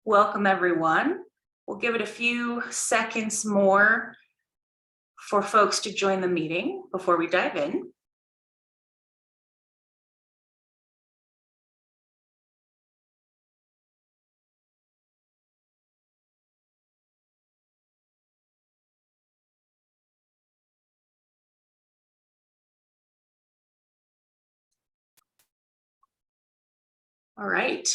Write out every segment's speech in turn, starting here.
Welcome, everyone. We'll give it a few seconds more for folks to join the meeting before we dive in. All right.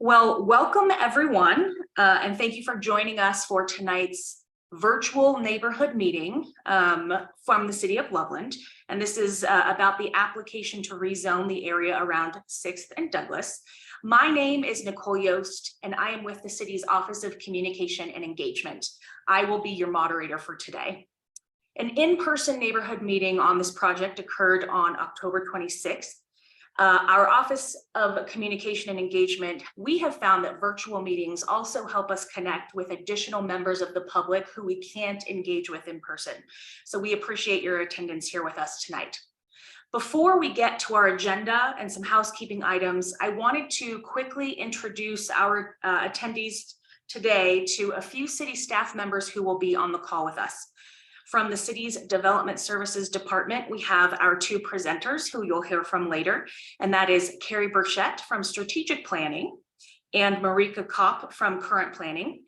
Well, welcome everyone, and thank you for joining us for tonight's virtual neighborhood meeting from the City of Loveland. And this is about the application to rezone the area around 6th and Douglas. My name is Nicole Yost, and I am with the city's Office of Communication and Engagement. I will be your moderator for today. An in-person neighborhood meeting on this project occurred on October 26th. Our Office of Communication and Engagement, we have found that virtual meetings also help us connect with additional members of the public who we can't engage with in person. So we appreciate your attendance here with us tonight. Before we get to our agenda and some housekeeping items, I wanted to quickly introduce our attendees today to a few city staff members who will be on the call with us. From the city's Development Services Department, we have our two presenters who you'll hear from later, and that is Carrie Burchett from Strategic Planning and Marika Kopp from Current Planning.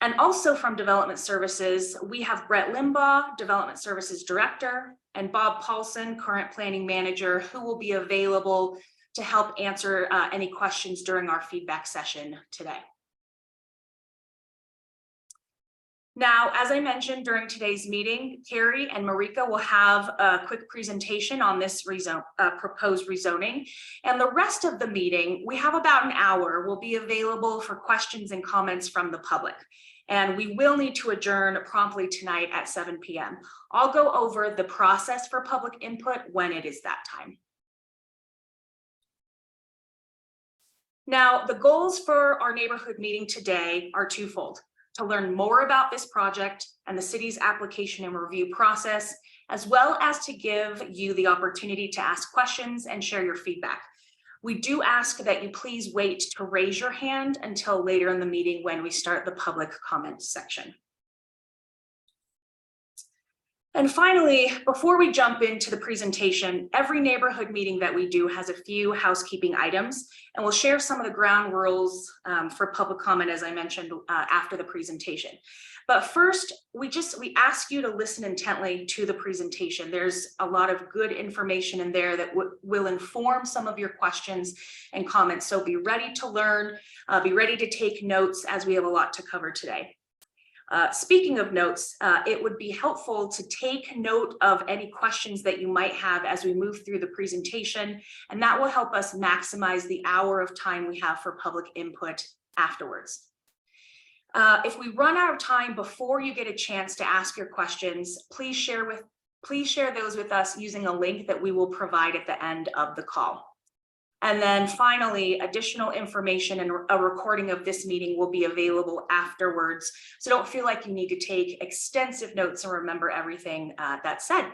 And also from Development Services, we have Brett Limbaugh, Development Services Director, and Bob Paulson, Current Planning Manager, who will be available to help answer any questions during our feedback session today. Now, as I mentioned during today's meeting, Carrie and Marika will have a quick presentation on this proposed rezoning. And the rest of the meeting, we have about an hour, will be available for questions and comments from the public. And we will need to adjourn promptly tonight at 7 p.m. I'll go over the process for public input when it is that time. Now, the goals for our neighborhood meeting today are twofold: to learn more about this project and the city's application and review process, as well as to give you the opportunity to ask questions and share your feedback. We do ask that you please wait to raise your hand until later in the meeting when we start the public comment section. And finally, before we jump into the presentation, every neighborhood meeting that we do has a few housekeeping items, and we'll share some of the ground rules for public comment, as I mentioned, after the presentation. But first, we ask you to listen intently to the presentation. There's a lot of good information in there that will inform some of your questions and comments. So be ready to learn, be ready to take notes, as we have a lot to cover today. Speaking of notes, it would be helpful to take note of any questions that you might have as we move through the presentation, and that will help us maximize the hour of time we have for public input afterwards. If we run out of time before you get a chance to ask your questions, please share those with us using a link that we will provide at the end of the call. And then finally, additional information and a recording of this meeting will be available afterwards. So don't feel like you need to take extensive notes and remember everything that's said.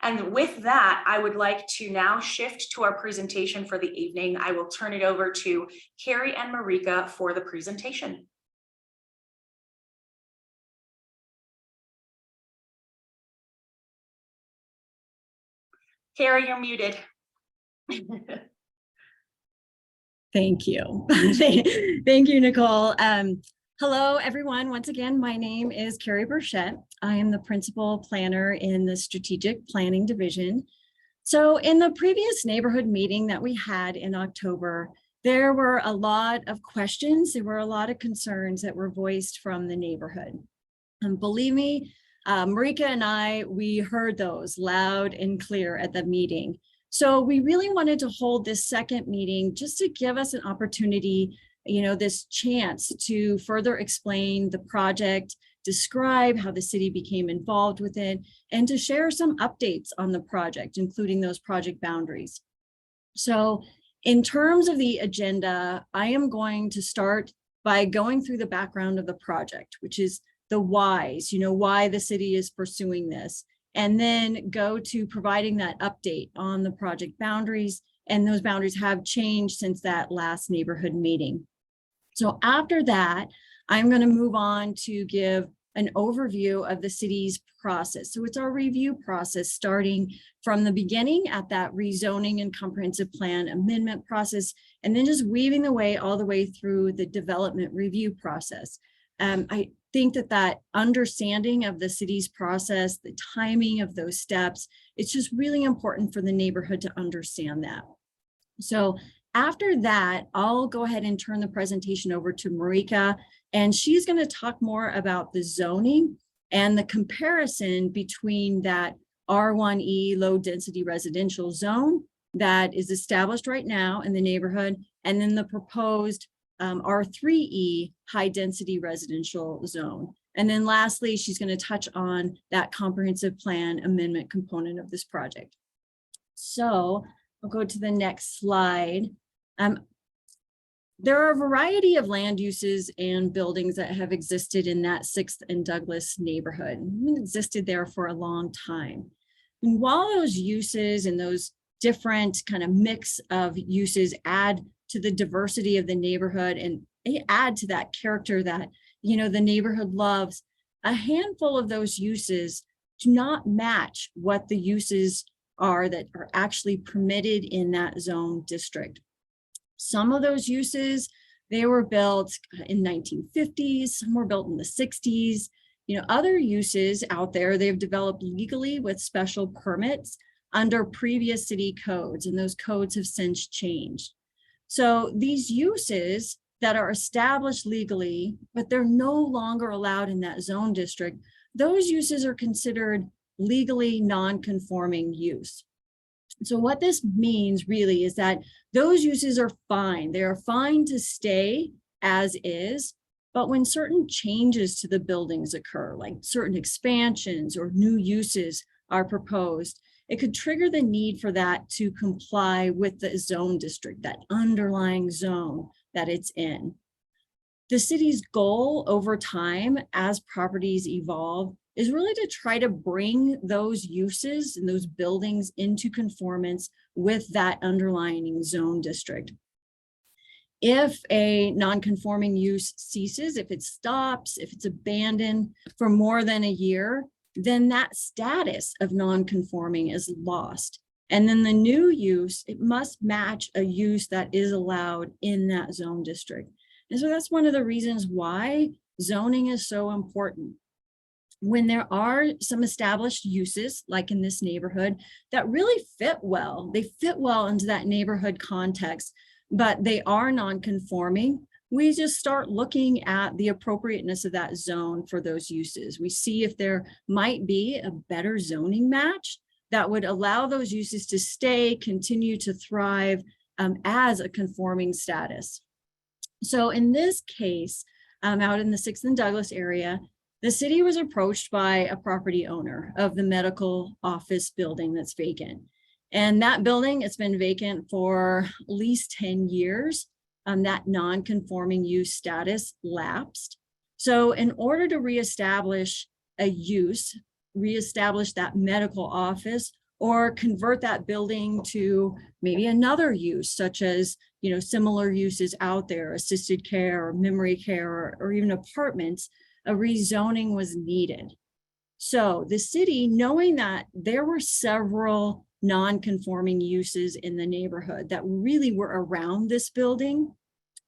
And with that, I would like to now shift to our presentation for the evening. I will turn it over to Carrie and Marika for the presentation. Carrie, you're muted. Thank you. Thank you, Nicole. Hello, everyone. Once again, my name is Carrie Burchett. I am the principal planner in the Strategic Planning Division. So in the previous neighborhood meeting that we had in October, there were a lot of questions. There were a lot of concerns that were voiced from the neighborhood. And believe me, Marika and we heard those loud and clear at the meeting. So we really wanted to hold this second meeting just to give us an opportunity, this chance to further explain the project, describe how the city became involved with it, and to share some updates on the project, including those project boundaries. So in terms of the agenda, I am going to start by going through the background of the project, which is the whys, why the city is pursuing this, and then go to providing that update on the project boundaries and those boundaries have changed since that last neighborhood meeting. So after that, I'm going to move on to give an overview of the city's process. So it's our review process starting from the beginning at that rezoning and comprehensive plan amendment process, and then just weaving the way all the way through the development review process. I think that understanding of the city's process, the timing of those steps, it's just really important for the neighborhood to understand that. So after that, I'll go ahead and turn the presentation over to Marika, and she's going to talk more about the zoning and the comparison between that R1e low density residential zone that is established right now in the neighborhood, and then the proposed R3e high density residential zone. And then lastly, she's going to touch on that comprehensive plan amendment component of this project. So I'll go to the next slide. There are a variety of land uses and buildings that have existed in that 6th and Douglas neighborhood. It existed there for a long time. And while those uses and those different kind of mix of uses add to the diversity of the neighborhood and add to that character that, you know, the neighborhood loves, a handful of those uses do not match what the uses are that are actually permitted in that zone district. Some of those uses, they were built in 1950s, some were built in the 60s. You know, other uses out there, they've developed legally with special permits under previous city codes, and those codes have since changed. So these uses that are established legally, but they're no longer allowed in that zone district, those uses are considered legally non-conforming use. So what this means really is that those uses are fine. They are fine to stay as is, but when certain changes to the buildings occur, like certain expansions or new uses are proposed, it could trigger the need for that to comply with the zone district, that underlying zone that it's in. The city's goal over time, as properties evolve, is really to try to bring those uses and those buildings into conformance with that underlying zone district. If a non-conforming use ceases, if it stops, if it's abandoned for more than a year, then that status of non-conforming is lost. And then the new use, it must match a use that is allowed in that zone district. And so that's one of the reasons why zoning is so important. When there are some established uses, like in this neighborhood, that really fit well, they fit well into that neighborhood context, but they are non-conforming, we just start looking at the appropriateness of that zone for those uses. We see if there might be a better zoning match that would allow those uses to stay, continue to thrive as a conforming status. So in this case, out in the 6th and Douglas area, the city was approached by a property owner of the medical office building that's vacant. And that building, it's been vacant for at least 10 years. That non-conforming use status lapsed. So in order to reestablish a use, reestablish that medical office, or convert that building to maybe another use, such as, you know, similar uses out there, assisted care or memory care, or even apartments, a rezoning was needed. So the city, knowing that there were several non-conforming uses in the neighborhood that really were around this building,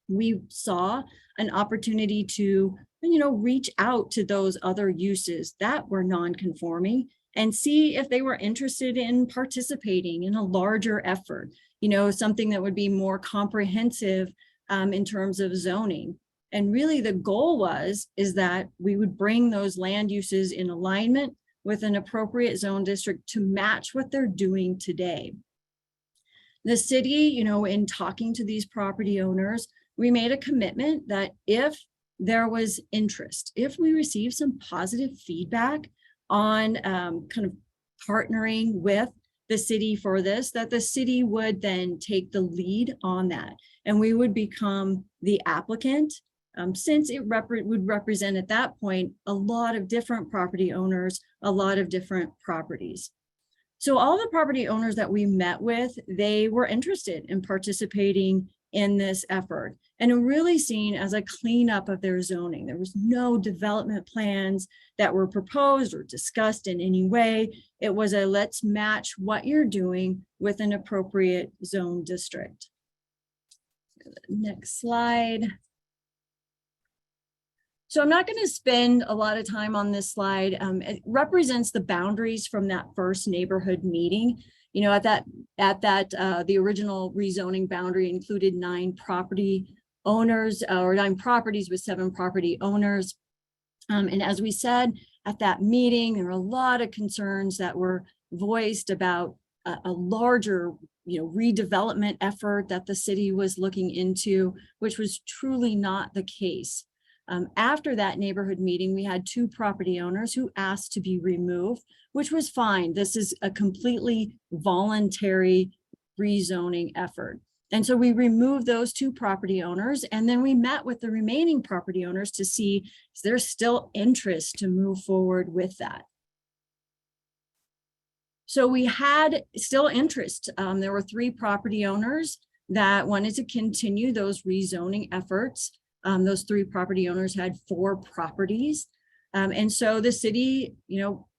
we saw an opportunity to, you know, reach out to those other uses that were non-conforming and see if they were interested in participating in a larger effort, you know, something that would be more comprehensive in terms of zoning. And really the goal is that we would bring those land uses in alignment with an appropriate zone district to match what they're doing today. The city, you know, in talking to these property owners, we made a commitment that if there was interest, if we received some positive feedback on kind of partnering with the city for this, that the city would then take the lead on that. And we would become the applicant, since it would represent at that point a lot of different property owners, a lot of different properties. So all the property owners that we met with, they were interested in participating in this effort and really seen as a cleanup of their zoning. There was no development plans that were proposed or discussed in any way. It was a let's match what you're doing with an appropriate zone district. Next slide. So I'm not going to spend a lot of time on this slide. It represents the boundaries from that first neighborhood meeting. You know, the original rezoning boundary included 9 property owners, or 9 properties with 7 property owners. And as we said at that meeting, there were a lot of concerns that were voiced about a larger, redevelopment effort that the city was looking into, which was truly not the case. After that neighborhood meeting, we had 2 property owners who asked to be removed, which was fine. This is a completely voluntary rezoning effort. And so we removed those 2 property owners, and then we met with the remaining property owners to see if there's still interest to move forward with that. So we had still interest. There were 3 property owners that wanted to continue those rezoning efforts. Those 3 property owners had 4 properties. And so the city,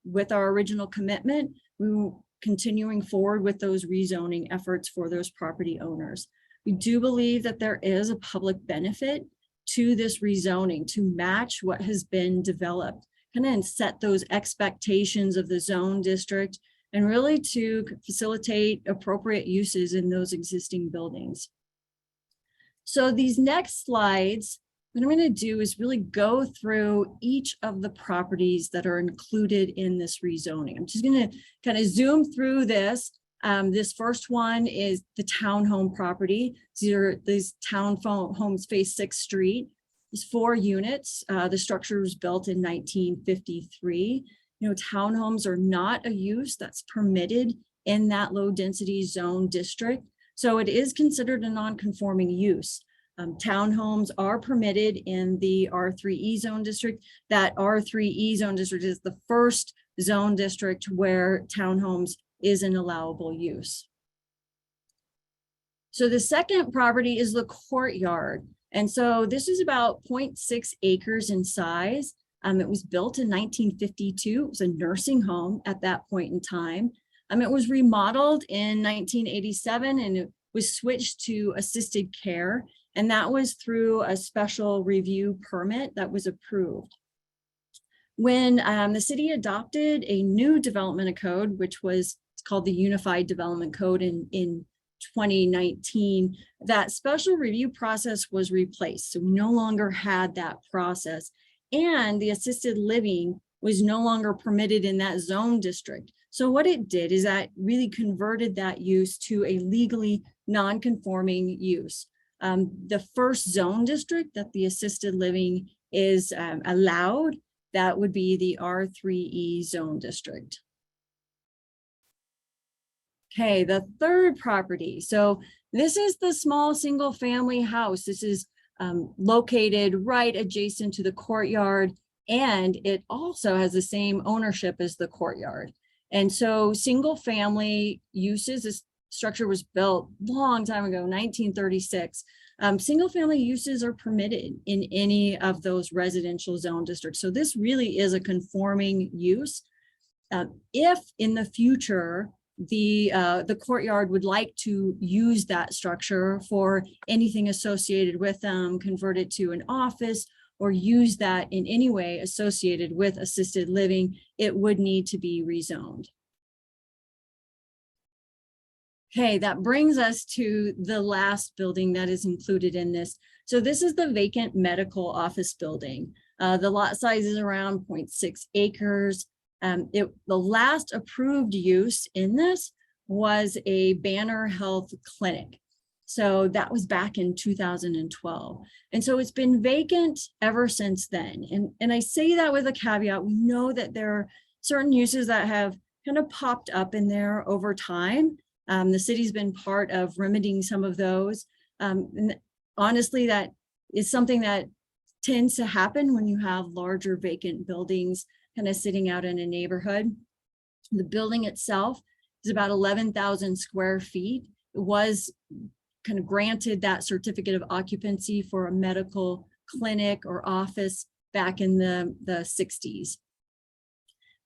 with our original commitment, we were continuing forward with those rezoning efforts for those property owners. We do believe that there is a public benefit to this rezoning to match what has been developed, kind of set those expectations of the zone district and really to facilitate appropriate uses in those existing buildings. So these next slides, what I'm going to do is really go through each of the properties that are included in this rezoning. I'm just going to kind of zoom through this. This first one is the townhome property. These townhomes face 6th Street. There's 4 units. The structure was built in 1953. Townhomes are not a use that's permitted in that low density zone district. So it is considered a non-conforming use. Townhomes are permitted in the R3e zone district. That R3e zone district is the first zone district where townhomes is an allowable use. So the second property is the courtyard. And so this is about 0.6 acres in size. It was built in 1952. It was a nursing home at that point in time. It was remodeled in 1987 and it was switched to assisted care. And that was through a special review permit that was approved. When the city adopted a new development code, which was called the Unified Development Code in 2019, that special review process was replaced. So we no longer had that process. And the assisted living was no longer permitted in that zone district. So what it did is that really converted that use to a legally non-conforming use. The first zone district that the assisted living is allowed, that would be the R3e zone district. Okay, the third property. So this is the small single family house. This is located right adjacent to the courtyard, and it also has the same ownership as the courtyard. And so single family uses, this structure was built a long time ago, 1936. Single family uses are permitted in any of those residential zone districts. So this really is a conforming use. If in the future, the courtyard would like to use that structure for anything associated with them, convert it to an office, or use that in any way associated with assisted living, it would need to be rezoned. Okay, that brings us to the last building that is included in this. So this is the vacant medical office building. The lot size is around 0.6 acres. The last approved use in this was a Banner Health clinic. So that was back in 2012. And so it's been vacant ever since then. And I say that with a caveat. We know that there are certain uses that have kind of popped up in there over time. The city's been part of remedying some of those. And honestly, that is something that tends to happen when you have larger vacant buildings kind of sitting out in a neighborhood. The building itself is about 11,000 square feet. It was kind of granted that certificate of occupancy for a medical clinic or office back in the 60s.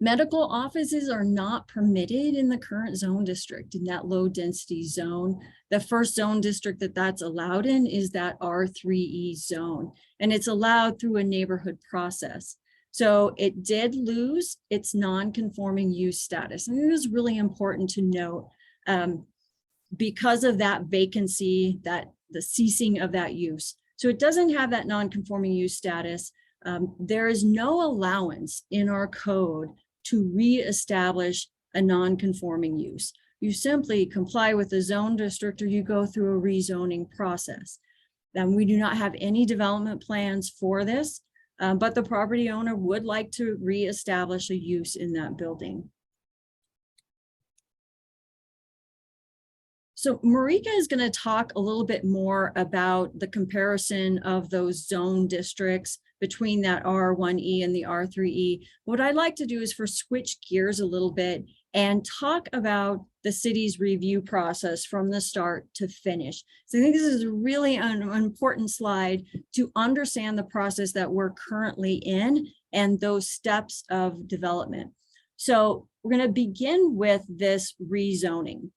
Medical offices are not permitted in the current zone district, in that low density zone. The first zone district that's allowed in is that R3e zone, and it's allowed through a neighborhood process. So it did lose its non-conforming use status. And it is really important to note, because of that vacancy, that the ceasing of that use. So it doesn't have that non-conforming use status. There is no allowance in our code to reestablish a non-conforming use. You simply comply with the zone district or you go through a rezoning process. Then we do not have any development plans for this, but the property owner would like to reestablish a use in that building. So Marika is going to talk a little bit more about the comparison of those zone districts between that R1e and the R3e. What I'd like to do is switch gears a little bit and talk about the city's review process from the start to finish. So I think this is really an important slide to understand the process that we're currently in and those steps of development. So we're going to begin with this rezoning.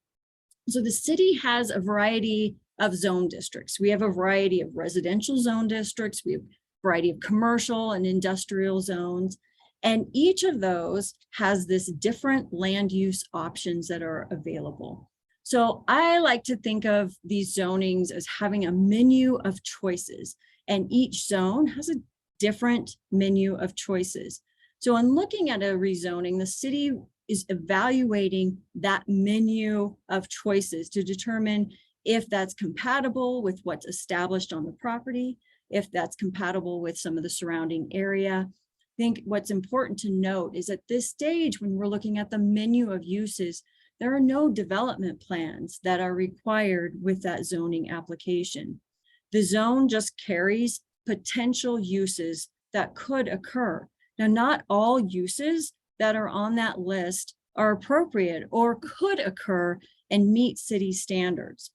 So the city has a variety of zone districts. We have a variety of residential zone districts. We have a variety of commercial and industrial zones. And each of those has this different land use options that are available. So I like to think of these zonings as having a menu of choices, and each zone has a different menu of choices. So in looking at a rezoning, the city is evaluating that menu of choices to determine if that's compatible with what's established on the property, if that's compatible with some of the surrounding area. I think what's important to note is at this stage, when we're looking at the menu of uses, there are no development plans that are required with that zoning application. The zone just carries potential uses that could occur. Now, not all uses that are on that list are appropriate or could occur and meet city standards.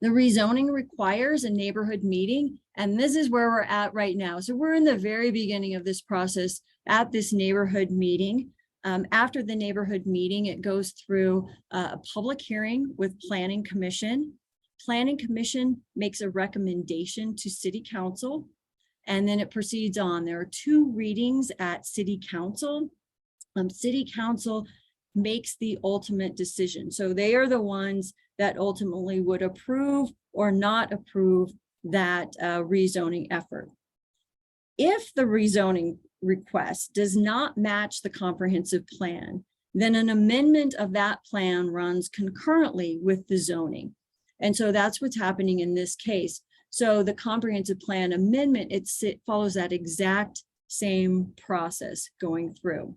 The rezoning requires a neighborhood meeting, and this is where we're at right now. So we're in the very beginning of this process at this neighborhood meeting. After the neighborhood meeting, it goes through a public hearing with Planning Commission. Planning Commission makes a recommendation to City Council, and then it proceeds on. There are 2 readings at City Council. City Council makes the ultimate decision. So they are the ones that ultimately would approve or not approve that rezoning effort. If the rezoning request does not match the comprehensive plan, then an amendment of that plan runs concurrently with the zoning. And so that's what's happening in this case. So the comprehensive plan amendment, it follows that exact same process going through.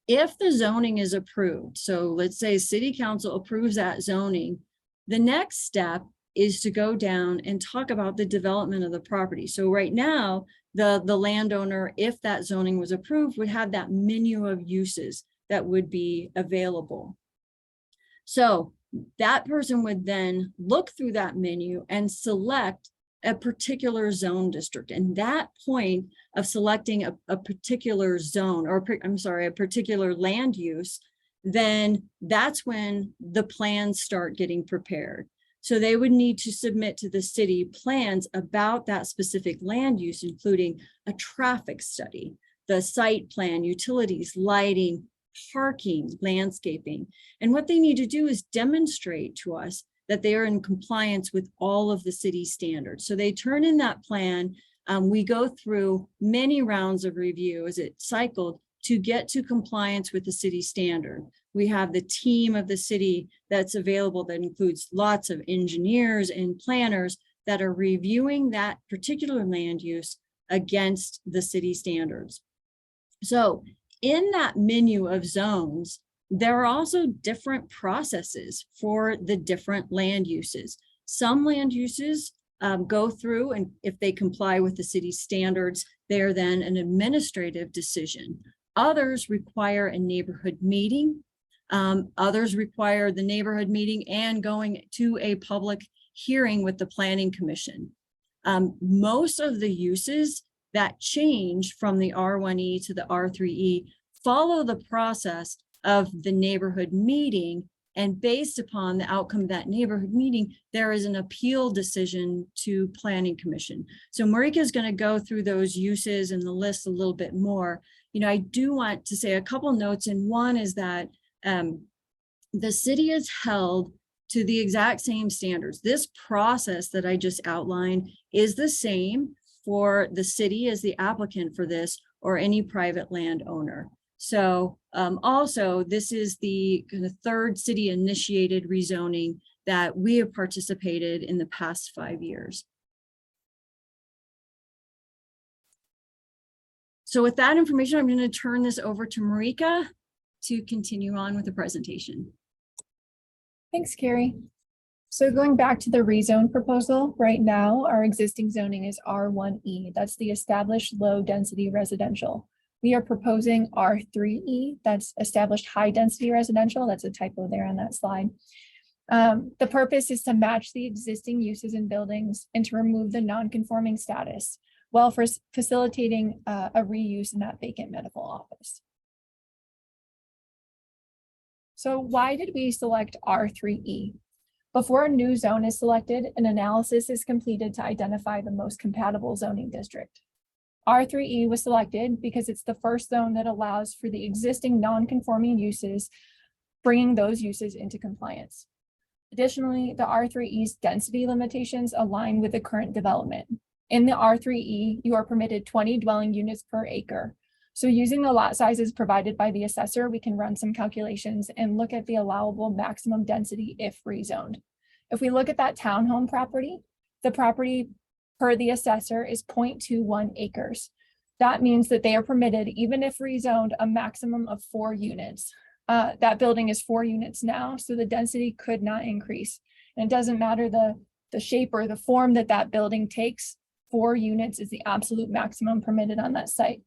If the zoning is approved, so let's say City Council approves that zoning, the next step is to go down and talk about the development of the property. So right now, the landowner, if that zoning was approved, would have that menu of uses that would be available. So that person would then look through that menu and select a particular zone district. And that point of selecting a particular zone, or a particular land use, then that's when the plans start getting prepared. So they would need to submit to the city plans about that specific land use, including a traffic study, the site plan, utilities, lighting, parking, landscaping. And what they need to do is demonstrate to us that they are in compliance with all of the city standards. So they turn in that plan. We go through many rounds of review as it cycled to get to compliance with the city standard. We have the team of the city that's available that includes lots of engineers and planners that are reviewing that particular land use against the city standards. So in that menu of zones, there are also different processes for the different land uses. Some land uses go through, and if they comply with the city standards, they are then an administrative decision. Others require a neighborhood meeting. Others require the neighborhood meeting and going to a public hearing with the Planning Commission. Most of the uses that change from the R1e to the R3e follow the process of the neighborhood meeting, and based upon the outcome of that neighborhood meeting, there is an appeal decision to Planning Commission. So Marika is going to go through those uses and the list a little bit more. I do want to say a couple notes, and one is that the city is held to the exact same standards. This process that I just outlined is the same for the city as the applicant for this, or any private landowner. So also, this is the kind of third city initiated rezoning that we have participated in the past 5 years. So with that information, I'm going to turn this over to Marika to continue on with the presentation. Thanks, Carrie. So going back to the rezone proposal, right now, our existing zoning is R1e. That's the established low density residential. We are proposing R3e, that's established high density residential. That's a typo there on that slide. The purpose is to match the existing uses in buildings and to remove the non-conforming status while facilitating a reuse in that vacant medical office. So why did we select R3e? Before a new zone is selected, an analysis is completed to identify the most compatible zoning district. R3e was selected because it's the first zone that allows for the existing non-conforming uses, bringing those uses into compliance. Additionally, the R3e's density limitations align with the current development. In the R3e, you are permitted 20 dwelling units per acre. So using the lot sizes provided by the assessor, we can run some calculations and look at the allowable maximum density if rezoned. If we look at that townhome property, the property per the assessor is 0.21 acres. That means that they are permitted, even if rezoned, a maximum of 4 units. That building is 4 units now, so the density could not increase. And it doesn't matter the shape or the form that that building takes, 4 units is the absolute maximum permitted on that site.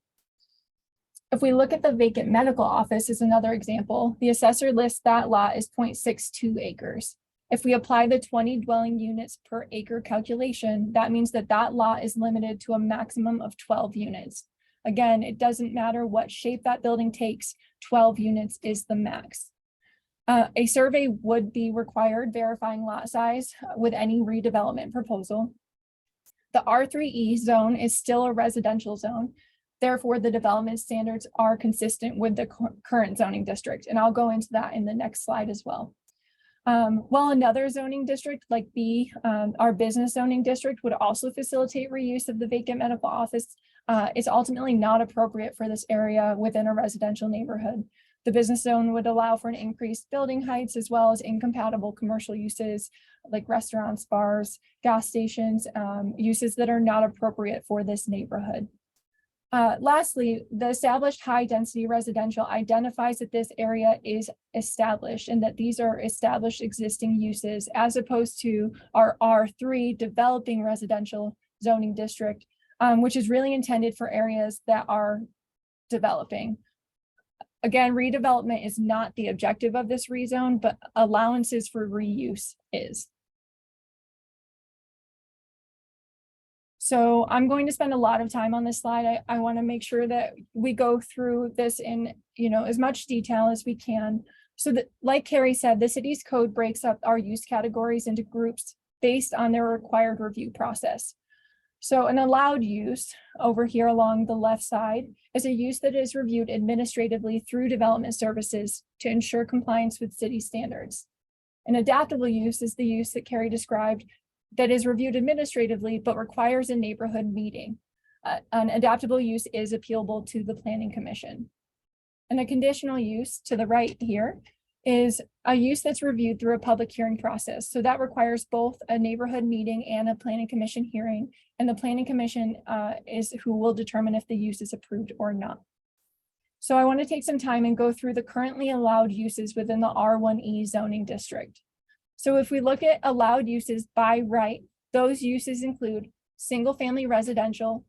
If we look at the vacant medical office as another example, the assessor lists that lot as 0.62 acres. If we apply the 20 dwelling units per acre calculation, that means that that lot is limited to a maximum of 12 units. Again, it doesn't matter what shape that building takes, 12 units is the max. A survey would be required verifying lot size with any redevelopment proposal. The R3e zone is still a residential zone. Therefore, the development standards are consistent with the current zoning district. And I'll go into that in the next slide as well. While another zoning district like B, our business zoning district, would also facilitate reuse of the vacant medical office, it's ultimately not appropriate for this area within a residential neighborhood. The business zone would allow for an increased building heights as well as incompatible commercial uses like restaurants, bars, gas stations, uses that are not appropriate for this neighborhood. Lastly, the established high density residential identifies that this area is established and that these are established existing uses, as opposed to our R3 developing residential zoning district, which is really intended for areas that are developing. Again, redevelopment is not the objective of this rezone, but allowances for reuse is. So I'm going to spend a lot of time on this slide. I want to make sure that we go through this in as much detail as we can. So that, like Carrie said, the city's code breaks up our use categories into groups based on their required review process. So an allowed use over here along the left side is a use that is reviewed administratively through development services to ensure compliance with city standards. An adaptable use is the use that Carrie described that is reviewed administratively, but requires a neighborhood meeting. An adaptable use is appealable to the Planning Commission. And a conditional use to the right here is a use that's reviewed through a public hearing process. So that requires both a neighborhood meeting and a Planning Commission hearing. And the Planning Commission is who will determine if the use is approved or not. So I want to take some time and go through the currently allowed uses within the R1e zoning district. So if we look at allowed uses by right, those uses include single-family residential,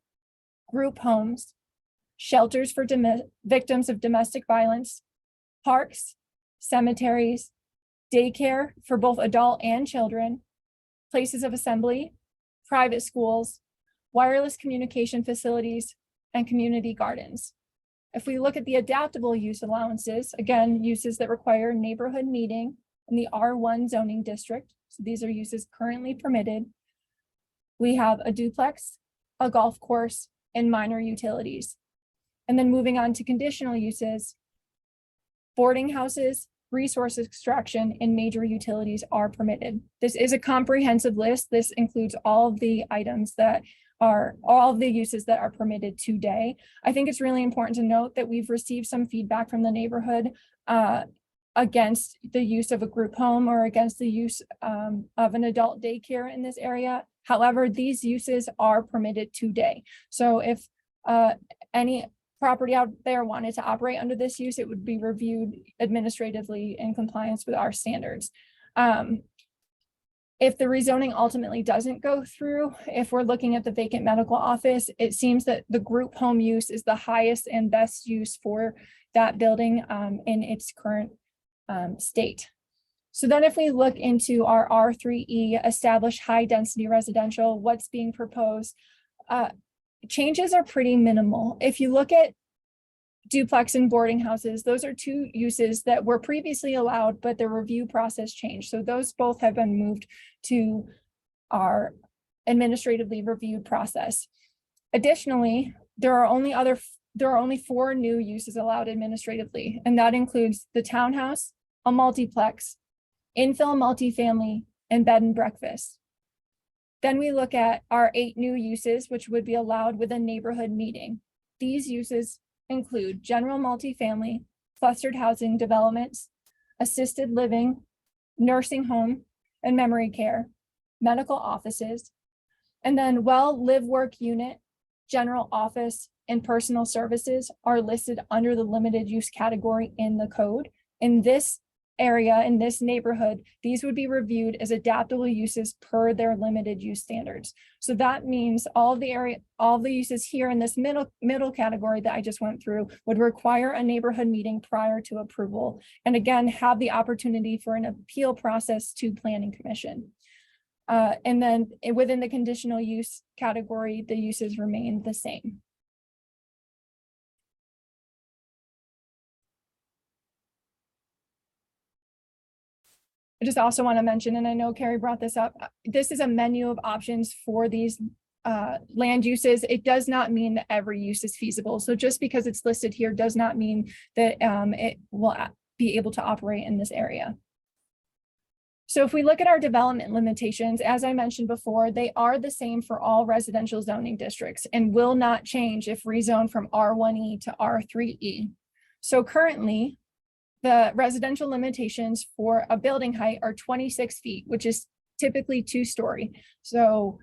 group homes, shelters for victims of domestic violence, parks, cemeteries, daycare for both adult and children, places of assembly, private schools, wireless communication facilities, and community gardens. If we look at the adaptable use allowances, again, uses that require neighborhood meeting in the R1 zoning district, so these are uses currently permitted, we have a duplex, a golf course, and minor utilities. And then moving on to conditional uses, boarding houses, resource extraction, and major utilities are permitted. This is a comprehensive list. This includes all of the items that are all of the uses that are permitted today. I think it's really important to note that we've received some feedback from the neighborhood against the use of a group home or against the use of an adult daycare in this area. However, these uses are permitted today. So if any property out there wanted to operate under this use, it would be reviewed administratively in compliance with our standards. If the rezoning ultimately doesn't go through, if we're looking at the vacant medical office, it seems that the group home use is the highest and best use for that building in its current state. So then if we look into our R3E, established high density residential, what's being proposed, changes are pretty minimal. If you look at duplex and boarding houses, those are two uses that were previously allowed, but the review process changed. So those both have been moved to our administratively reviewed process. Additionally, there are only 4 new uses allowed administratively, and that includes the townhouse, a multiplex, infill multifamily, and bed and breakfast. Then we look at our 8 new uses, which would be allowed with a neighborhood meeting. These uses include general multifamily, clustered housing developments, assisted living, nursing home and memory care, medical offices, and then live work unit, general office, and personal services are listed under the limited use category in the code. In this area, in this neighborhood, these would be reviewed as adaptable uses per their limited use standards. So that means all the uses here in this middle category that I just went through would require a neighborhood meeting prior to approval, and again, have the opportunity for an appeal process to Planning Commission. And then within the conditional use category, the uses remain the same. I just also want to mention, and I know Carrie brought this up, this is a menu of options for these land uses. It does not mean that every use is feasible. So just because it's listed here does not mean that it will be able to operate in this area. So if we look at our development limitations, as I mentioned before, they are the same for all residential zoning districts and will not change if rezoned from R1e to R3e. So currently, the residential limitations for a building height are 26 feet, which is typically 2-story. So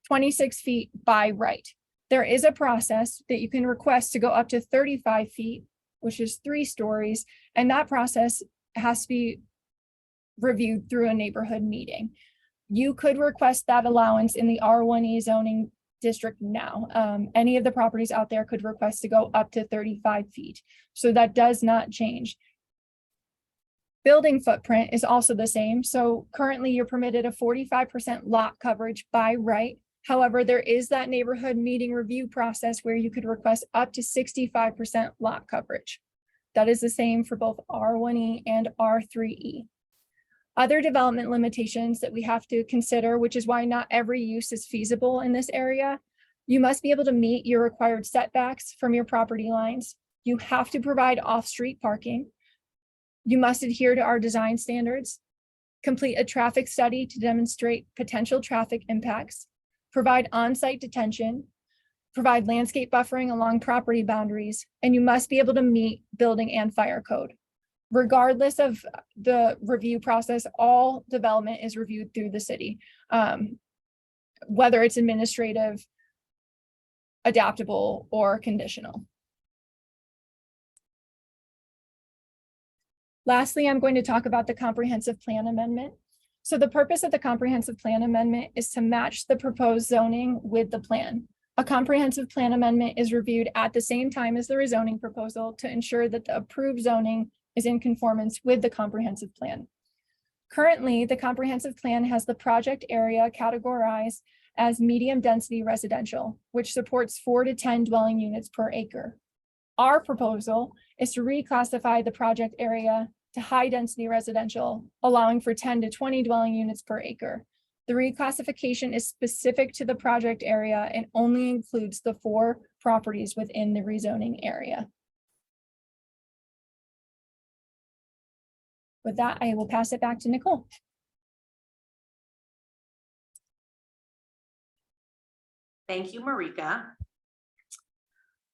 26 feet by right. There is a process that you can request to go up to 35 feet, which is 3 stories. And that process has to be reviewed through a neighborhood meeting. You could request that allowance in the R1e zoning district now. Any of the properties out there could request to go up to 35 feet. So that does not change. Building footprint is also the same. So currently you're permitted a 45% lot coverage by right. However, there is that neighborhood meeting review process where you could request up to 65% lot coverage. That is the same for both R1e and R3e. Other development limitations that we have to consider, which is why not every use is feasible in this area. You must be able to meet your required setbacks from your property lines. You have to provide off-street parking. You must adhere to our design standards, complete a traffic study to demonstrate potential traffic impacts, provide on-site detention, provide landscape buffering along property boundaries, and you must be able to meet building and fire code. Regardless of the review process, all development is reviewed through the city, whether it's administrative, adaptable, or conditional. Lastly, I'm going to talk about the comprehensive plan amendment. So the purpose of the comprehensive plan amendment is to match the proposed zoning with the plan. A comprehensive plan amendment is reviewed at the same time as the rezoning proposal to ensure that the approved zoning is in conformance with the comprehensive plan. Currently, the comprehensive plan has the project area categorized as medium density residential, which supports 4 to 10 dwelling units per acre. Our proposal is to reclassify the project area to high density residential, allowing for 10 to 20 dwelling units per acre. The reclassification is specific to the project area and only includes the 4 properties within the rezoning area. With that, I will pass it back to Nicole. Thank you, Marika.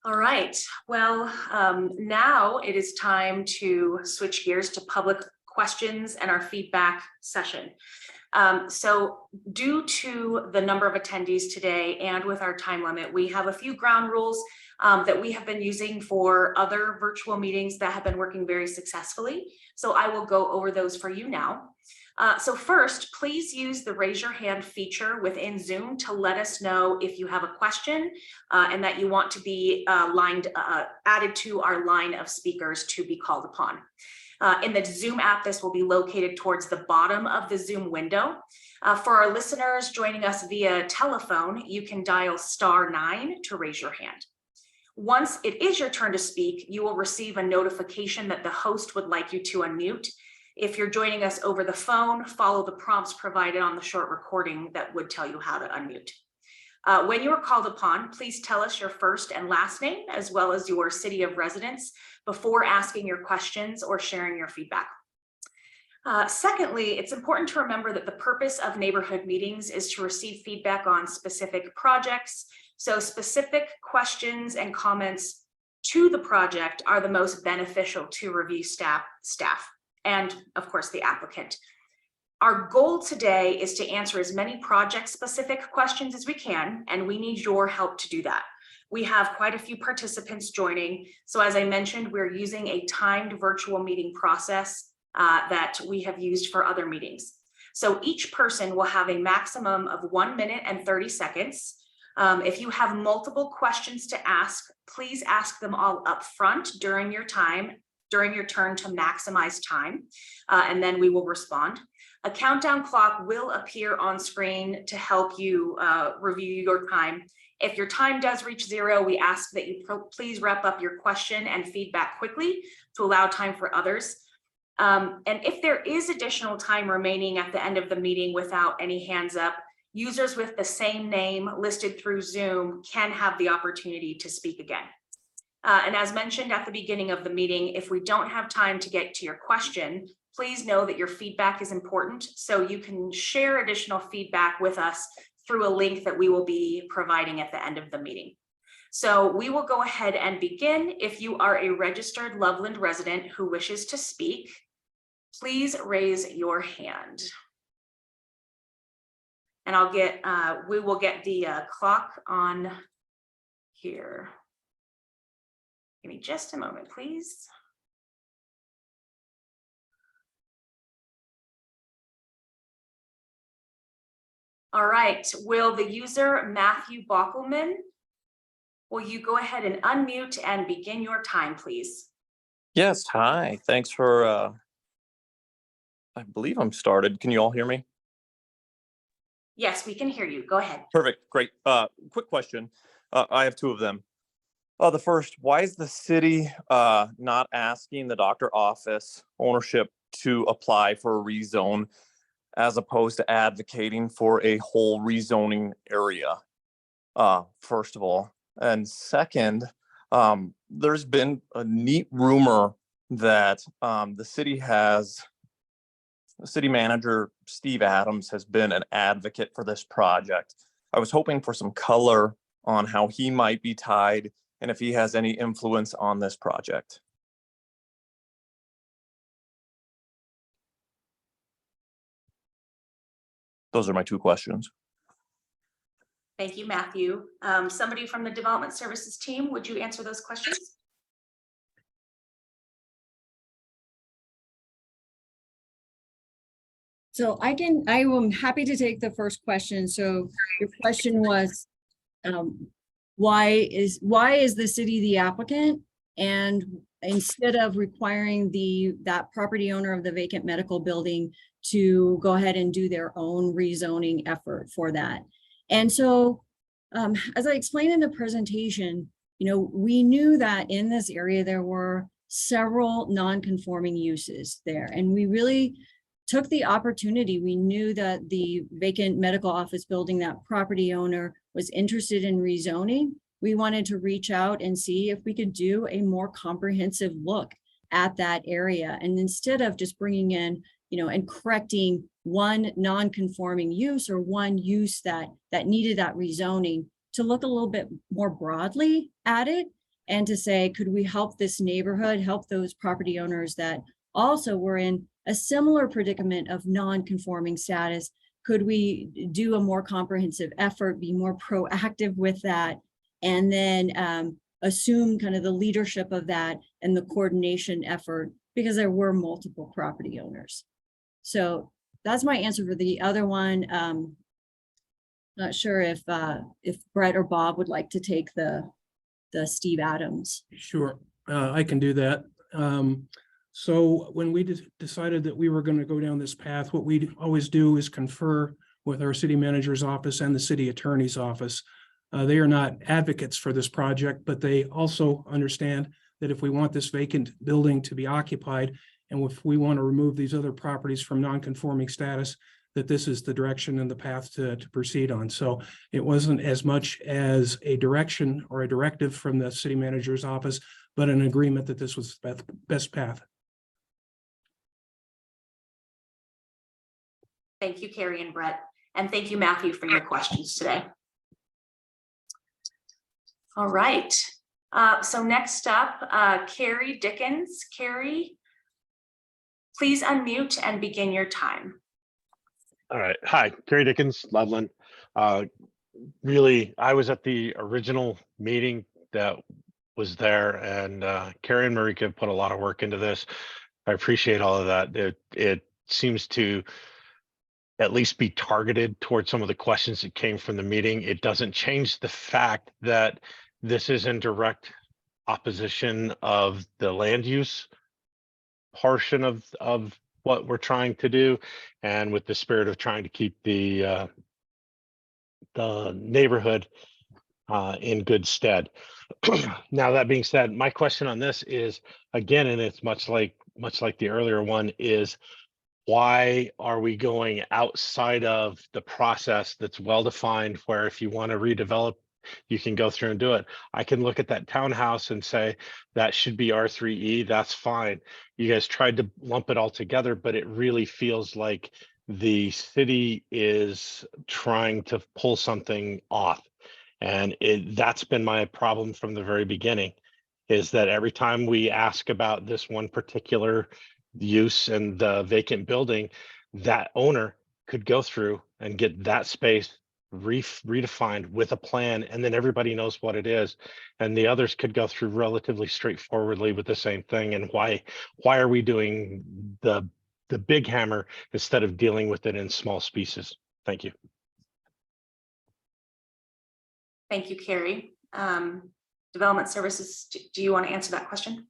All right, well, now it is time to switch gears to public questions and our feedback session. So due to the number of attendees today and with our time limit, we have a few ground rules that we have been using for other virtual meetings that have been working very successfully. So I will go over those for you now. So first, please use the raise your hand feature within Zoom to let us know if you have a question and that you want to be added to our line of speakers to be called upon. In the Zoom app, this will be located towards the bottom of the Zoom window. For our listeners joining us via telephone, you can dial *9 to raise your hand. Once it is your turn to speak, you will receive a notification that the host would like you to unmute. If you're joining us over the phone, follow the prompts provided on the short recording that would tell you how to unmute. When you are called upon, please tell us your first and last name, as well as your city of residence, before asking your questions or sharing your feedback. Secondly, it's important to remember that the purpose of neighborhood meetings is to receive feedback on specific projects. So specific questions and comments to the project are the most beneficial to review staff, and of course the applicant. Our goal today is to answer as many project-specific questions as we can, and we need your help to do that. We have quite a few participants joining. So as I mentioned, we're using a timed virtual meeting process that we have used for other meetings. So each person will have a maximum of 1 minute and 30 seconds. If you have multiple questions to ask, please ask them all up front during your turn to maximize time, and then we will respond. A countdown clock will appear on screen to help you review your time. If your time does reach 0, we ask that you please wrap up your question and feedback quickly to allow time for others. And if there is additional time remaining at the end of the meeting without any hands up, users with the same name listed through Zoom can have the opportunity to speak again. And as mentioned at the beginning of the meeting, if we don't have time to get to your question, please know that your feedback is important, so you can share additional feedback with us through a link that we will be providing at the end of the meeting. So we will go ahead and begin. If you are a registered Loveland resident who wishes to speak, please raise your hand. And we will get the clock on here. Give me just a moment, please. All right, will the user Matthew Bockelman, will you go ahead and unmute and begin your time, please? Yes, hi. Thanks for, I believe I'm started. Can you all hear me? Yes, we can hear you. Go ahead. Perfect, great. Quick question. I have 2 of them. The first, why is the city not asking the doctor office ownership to apply for a rezone as opposed to advocating for a whole rezoning area, first of all? And second, there's been a neat rumor that the city manager, Steve Adams, has been an advocate for this project. I was hoping for some color on how he might be tied and if he has any influence on this project. Those are my 2 questions. Thank you, Matthew. Somebody from the Development Services team, would you answer those questions? So I am happy to take the first question. So your question was, why is the city the applicant, and instead of requiring that property owner of the vacant medical building to go ahead and do their own rezoning effort for that. And so, as I explained in the presentation, we knew that in this area there were several non-conforming uses there, and we really took the opportunity. We knew that the vacant medical office building, that property owner was interested in rezoning. We wanted to reach out and see if we could do a more comprehensive look at that area. And instead of just bringing in, and correcting one non-conforming use or one use that needed that rezoning, to look a little bit more broadly at it and to say, could we help this neighborhood, help those property owners that also were in a similar predicament of non-conforming status? Could we do a more comprehensive effort, be more proactive with that, and then assume kind of the leadership of that and the coordination effort, because there were multiple property owners. So that's my answer for the other one. Not sure if Brett or Bob would like to take the Steve Adams. Sure, I can do that. So when we decided that we were going to go down this path, what we always do is confer with our city manager's office and the city attorney's office. They are not advocates for this project, but they also understand that if we want this vacant building to be occupied, and if we want to remove these other properties from non-conforming status, that this is the direction and the path to proceed on. So it wasn't as much as a direction or a directive from the city manager's office, but an agreement that this was the best path. Thank you, Carrie and Brett. And thank you, Matthew, for your questions today. All right. So next up, Carrie Dickens. Carrie, please unmute and begin your time. All right. Hi, Carrie Dickens, Loveland. Really, I was at the original meeting that was there, and Carrie and Marika put a lot of work into this. I appreciate all of that. It seems to at least be targeted towards some of the questions that came from the meeting. It doesn't change the fact that this is in direct opposition of the land use portion of what we're trying to do, and with the spirit of trying to keep the neighborhood in good stead. Now, that being said, my question on this is, again, and it's much like the earlier one, is why are we going outside of the process that's well defined, where if you want to redevelop, you can go through and do it? I can look at that townhouse and say that should be R3E. That's fine. You guys tried to lump it all together, but it really feels like the city is trying to pull something off. And that's been my problem from the very beginning, is that every time we ask about this one particular use and the vacant building, that owner could go through and get that space redefined with a plan, and then everybody knows what it is, and the others could go through relatively straightforwardly with the same thing. And why are we doing the big hammer instead of dealing with it in small pieces? Thank you. Thank you, Carrie. Development Services, do you want to answer that question?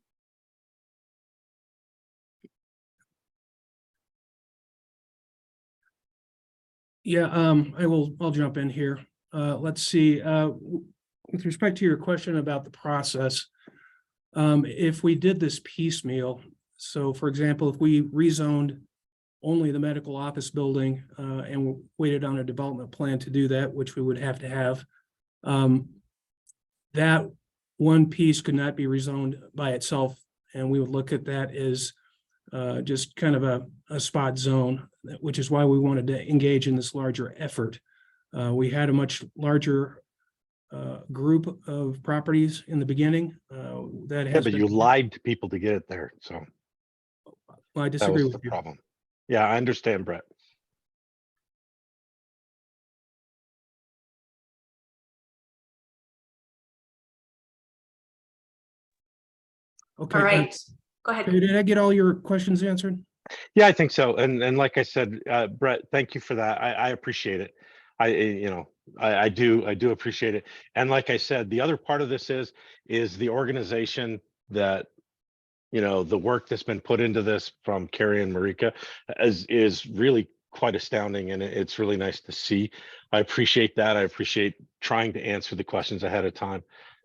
Yeah, I'll jump in here. Let's see, with respect to your question about the process, if we did this piecemeal, so for example, if we rezoned only the medical office building and waited on a development plan to do that, which we would have to have, that one piece could not be rezoned by itself, and we would look at that as just kind of a spot zone, which is why we wanted to engage in this larger effort. We had a much larger group of properties in the beginning. Yeah, but you lied to people to get it there, so well, I disagree that was with the you. problem. Yeah, I understand, Brett. Okay. All right, go ahead. Did I get all your questions answered? Yeah, I think so. And like I said, Brett, thank you for that. I appreciate it. I do appreciate it. And like I said, the other part of this is the organization that the work that's been put into this from Carrie and Marika is really quite astounding, and it's really nice to see. I appreciate that. I appreciate trying to answer the questions ahead of time.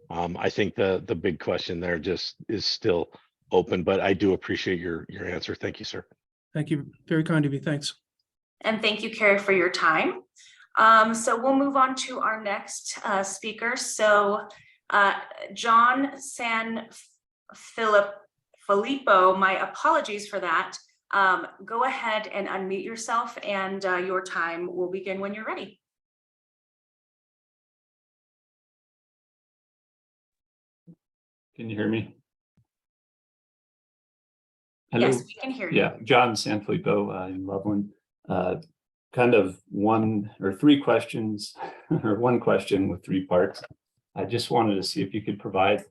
I think the big question there just is still open, but I do appreciate your answer. Thank you, sir. Thank you. Very kind of you. Thanks. And thank you, Carrie, for your time. So we'll move on to our next speaker. So John Filippo, my apologies for that. Go ahead and unmute yourself, and your time will begin when you're ready. Can you hear me? Hello? Yes, we can hear you. Yeah, John Sanfilippo in Loveland. Kind of one or three questions, or one question with three parts. I just wanted to see if you could provide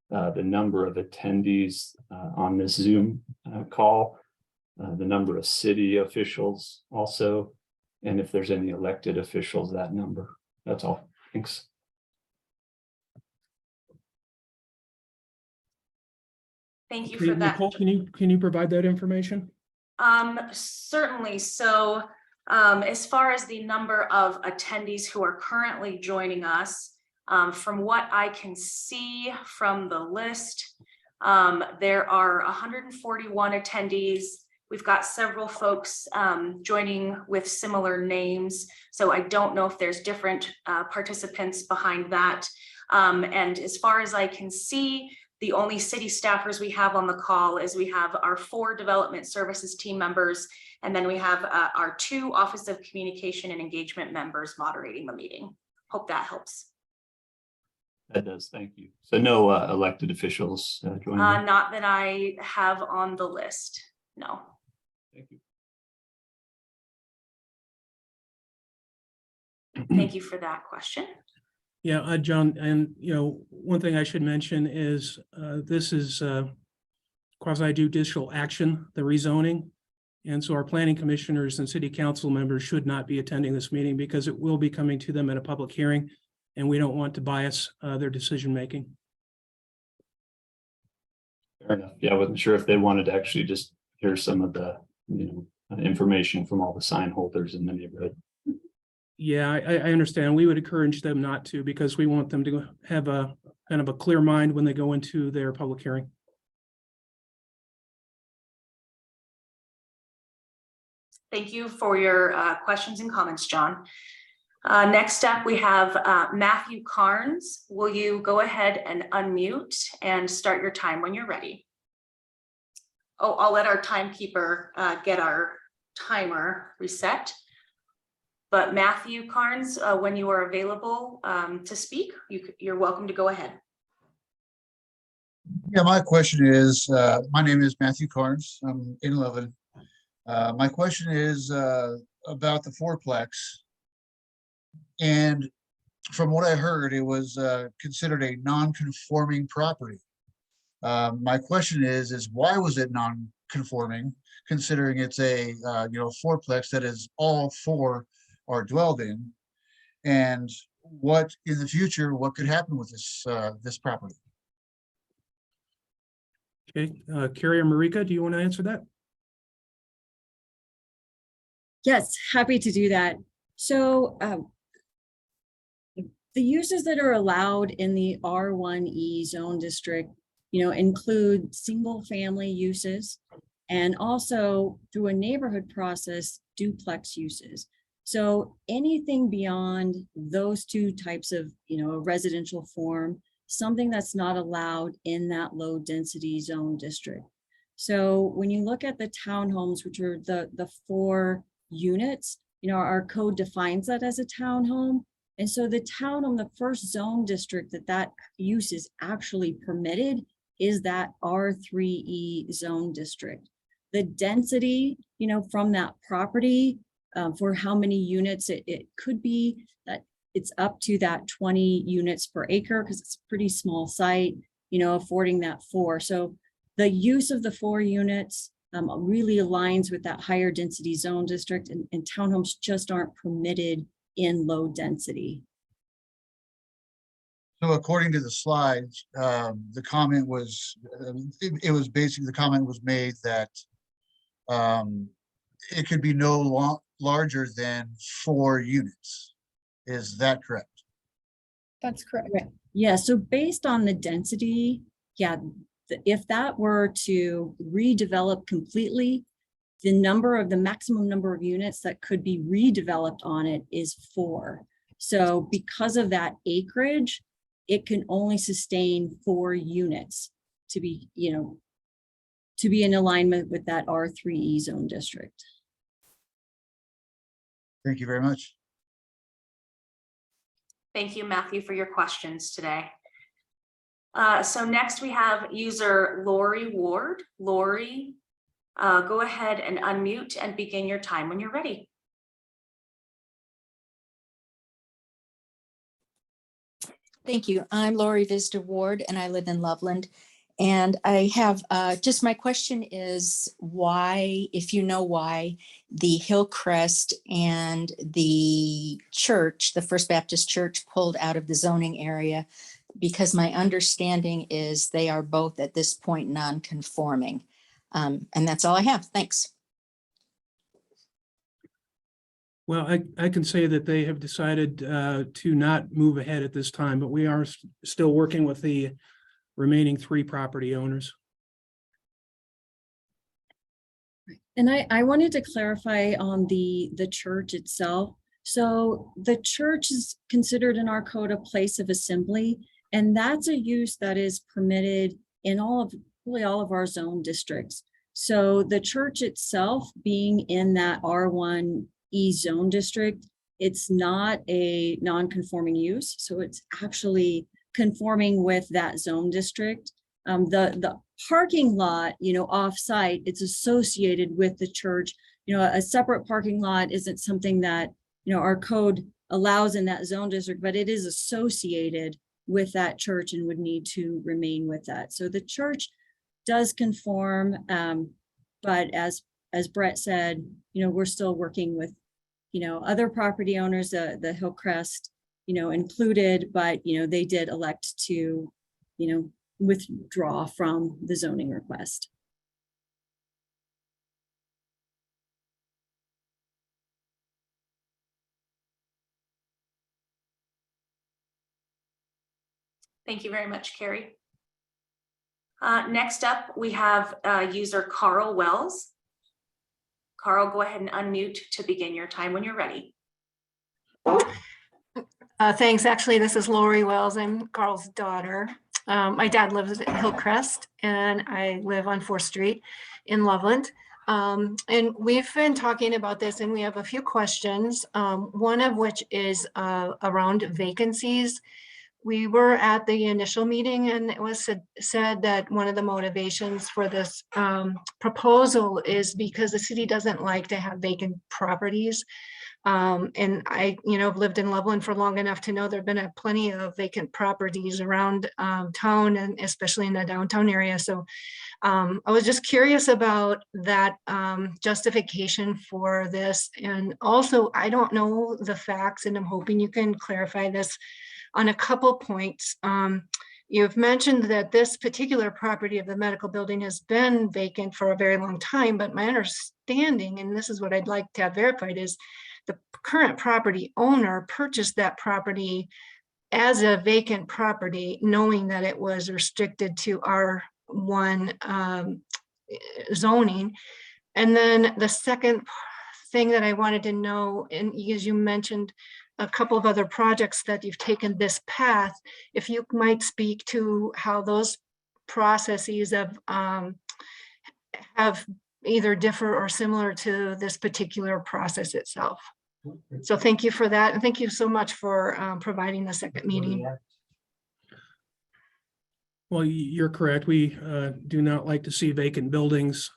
the number of attendees on this Zoom call, the number of city officials also, and if there's any elected officials, that number. That's all. Thanks. Thank you Okay, for that. Nicole, can you provide that information? Certainly. So as far as the number of attendees who are currently joining us, from what I can see from the list, there are 141 attendees. We've got several folks joining with similar names, so I don't know if there's different participants behind that. And as far as I can see, the only city staffers we have on the call is we have our 4 development services team members, and then we have our 2 Office of Communication and Engagement members moderating the meeting. Hope that helps. That does. Thank you. So no elected officials joining? Not that I have on the list. No. Thank you. Thank you for that question. Yeah, John, and one thing I should mention is this is quasi-judicial action, the rezoning. And so our planning commissioners and city council members should not be attending this meeting because it will be coming to them at a public hearing, and we don't want to bias their decision-making. Fair enough. Yeah, I wasn't sure if they wanted to actually just hear some of the information from all the sign holders in the neighborhood. Yeah, I understand. We would encourage them not to, because we want them to have a kind of a clear mind when they go into their public hearing. Thank you for your questions and comments, John. Next up, we have Matthew Carnes. Will you go ahead and unmute and start your time when you're ready? Oh, I'll let our timekeeper get our timer reset. But Matthew Carnes, when you are available to speak, you're welcome to go ahead. Yeah, my question is, my name is Matthew Carnes. I'm in Loveland. My question is about the fourplex. And from what I heard, it was considered a non-conforming property. My question is why was it non-conforming, considering it's a fourplex that is all 4 are dwelled in, and what in the future, what could happen with this property? Okay, Carrie or Marika, do you want to answer that? Yes, happy to do that. So the uses that are allowed in the R1e zone district, include single family uses, and also through a neighborhood process, duplex uses. So anything beyond those 2 types of, a residential form, something that's not allowed in that low density zone district. So when you look at the townhomes, which are the 4 units, our code defines that as a townhome. And so the townhome, the first zone district that use is actually permitted is that R3e zone district. The density, from that property, for how many units it could be, that it's up to that 20 units per acre, because it's a pretty small site, affording that 4. So the use of the 4 units really aligns with that higher density zone district, and townhomes just aren't permitted in low density. So according to the slides, the comment was, it was basically, the comment was made that it could be no larger than 4 units. Is that correct? That's correct. Yeah, so based on the density, yeah, if that were to redevelop completely, the maximum number of units that could be redeveloped on it is 4. So because of that acreage, it can only sustain 4 units to be, to be in alignment with that R3E zone district. Thank you very much. Thank you, Matthew, for your questions today. So next we have user Lori Ward. Lori, go ahead and unmute and begin your time when you're ready. Thank you. I'm Lori Vista Ward and I live in Loveland. And I have just my question is why, if you know why, the Hillcrest and the church, the First Baptist Church, pulled out of the zoning area, because my understanding is they are both at this point non-conforming. And that's all I have. Thanks. Well, I can say that they have decided to not move ahead at this time, but we are still working with the remaining 3 property owners. And I wanted to clarify on the church itself. So the church is considered in our code a place of assembly, and that's a use that is permitted in really all of our zone districts. So the church itself being in that R1e zone district, it's not a non-conforming use. So it's actually conforming with that zone district. The parking lot, off-site, it's associated with the church. A separate parking lot isn't something that, our code allows in that zone district, but it is associated with that church and would need to remain with that. So the church does conform, but as Brett said, we're still working with, other property owners, the Hillcrest, included, but, they did elect to, withdraw from the zoning request. Thank you very much, Carrie. Next up, we have user Carl Wells. Carl, go ahead and unmute to begin your time when you're ready. Thanks. Actually, this is Lori Wells. I'm Carl's daughter. My dad lives at Hillcrest and I live on 4th Street in Loveland. And we've been talking about this and we have a few questions, one of which is around vacancies. We were at the initial meeting and it was said that one of the motivations for this proposal is because the city doesn't like to have vacant properties. And I, have lived in Loveland for long enough to know there've been plenty of vacant properties around town and especially in the downtown area. So I was just curious about that justification for this. And also, I don't know the facts and I'm hoping you can clarify this on a couple points. You've mentioned that this particular property of the medical building has been vacant for a very long time, but my understanding, and this is what I'd like to have verified, is the current property owner purchased that property as a vacant property, knowing that it was restricted to R1 zoning. And then the second thing that I wanted to know, and as you mentioned a couple of other projects that you've taken this path, if you might speak to how those processes have either differ or similar to this particular process itself. So thank you for that. And thank you so much for providing the second meeting. Well, you're correct. We do not like to see vacant buildings.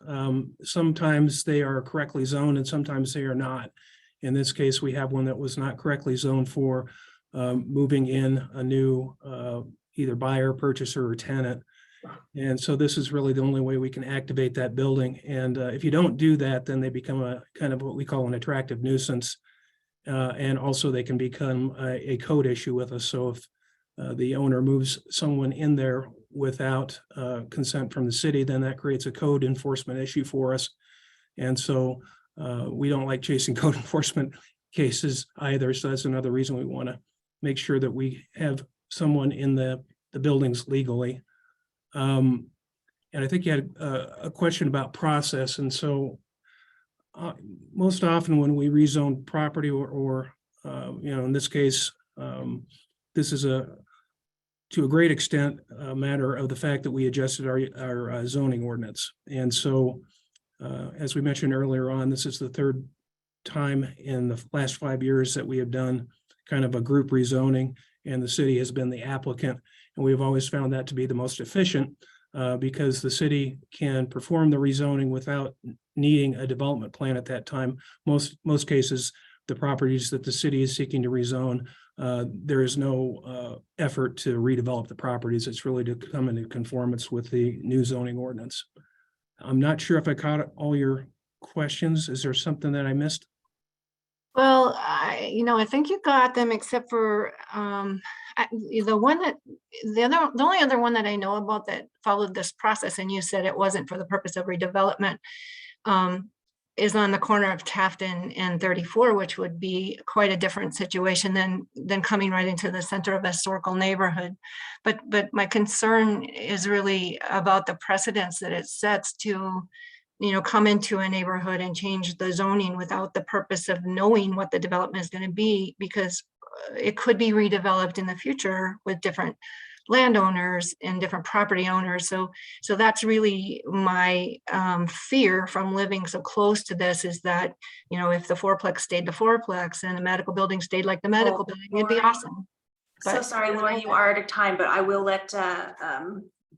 Sometimes they are correctly zoned and sometimes they are not. In this case, we have one that was not correctly zoned for moving in a new either buyer, purchaser, or tenant. And so this is really the only way we can activate that building. And if you don't do that, then they become a kind of what we call an attractive nuisance. And also they can become a code issue with us. So if the owner moves someone in there without consent from the city, then that creates a code enforcement issue for us. And so we don't like chasing code enforcement cases either. So that's another reason we want to make sure that we have someone in the buildings legally. And I think you had a question about process. And so most often when we rezone property or in this case, this is to a great extent a matter of the fact that we adjusted our zoning ordinance. And so as we mentioned earlier on, this is the third time in the last 5 years that we have done kind of a group rezoning, and the city has been the applicant. And we've always found that to be the most efficient because the city can perform the rezoning without needing a development plan at that time. Most cases, the properties that the city is seeking to rezone, there is no effort to redevelop the properties. It's really to come into conformance with the new zoning ordinance. I'm not sure if I caught all your questions. Is there something that I missed? Well, I think you got them except for the only other one that I know about that followed this process, and you said it wasn't for the purpose of redevelopment, is on the corner of Taft and 34, which would be quite a different situation than coming right into the center of a historical neighborhood. But my concern is really about the precedence that it sets to come into a neighborhood and change the zoning without the purpose of knowing what the development is going to be, because it could be redeveloped in the future with different landowners and different property owners. So that's really my fear from living so close to this, is that, if the fourplex stayed the fourplex and the medical building stayed like the medical building, it'd be awesome. So sorry, Laura, you are out of time, but I will let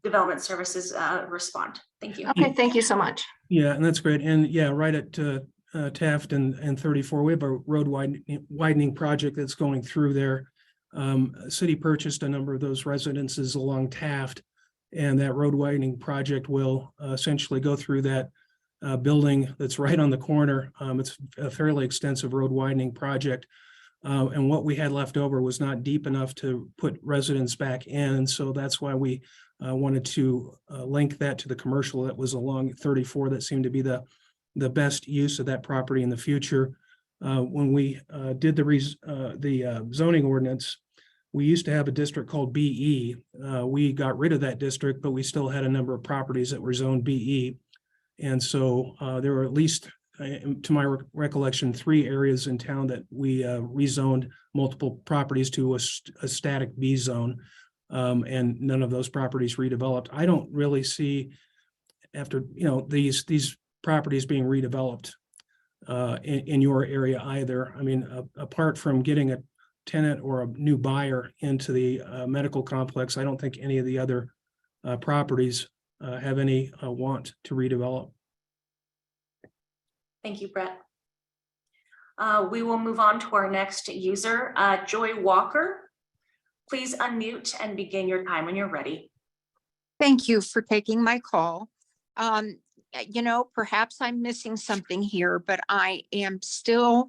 Development Services respond. Thank you. Okay, thank you so much. Yeah, and that's great. And yeah, right at Taft and 34, we have a road widening project that's going through there. City purchased a number of those residences along Taft, and that road widening project will essentially go through that building that's right on the corner. It's a fairly extensive road widening project. And what we had left over was not deep enough to put residents back in. So that's why we wanted to link that to the commercial that was along 34. That seemed to be the best use of that property in the future. When we did the zoning ordinance, we used to have a district called BE. We got rid of that district, but we still had a number of properties that were zoned BE. And so there were at least, to my recollection, 3 areas in town that we rezoned multiple properties to a static B zone. And none of those properties redeveloped. I don't really see, after these properties being redeveloped in your area either. I mean, apart from getting a tenant or a new buyer into the medical complex, I don't think any of the other properties have any want to redevelop. Thank you, Brett. We will move on to our next user, Joy Walker. Please unmute and begin your time when you're ready. Thank you for taking my call. Perhaps I'm missing something here, but I am still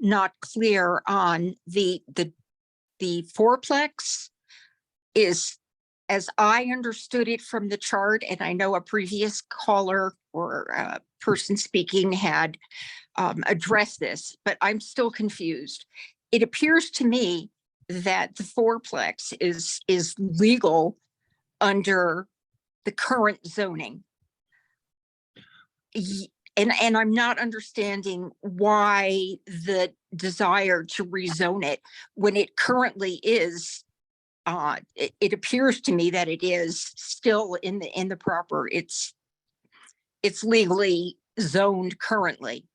not clear on the fourplex is, as I understood it from the chart, and I know a previous caller or person speaking had addressed this, but I'm still confused. It appears to me that the fourplex is legal under the current zoning. And I'm not understanding why the desire to rezone it when it currently is. It appears to me that it is still in the proper. It's legally zoned currently.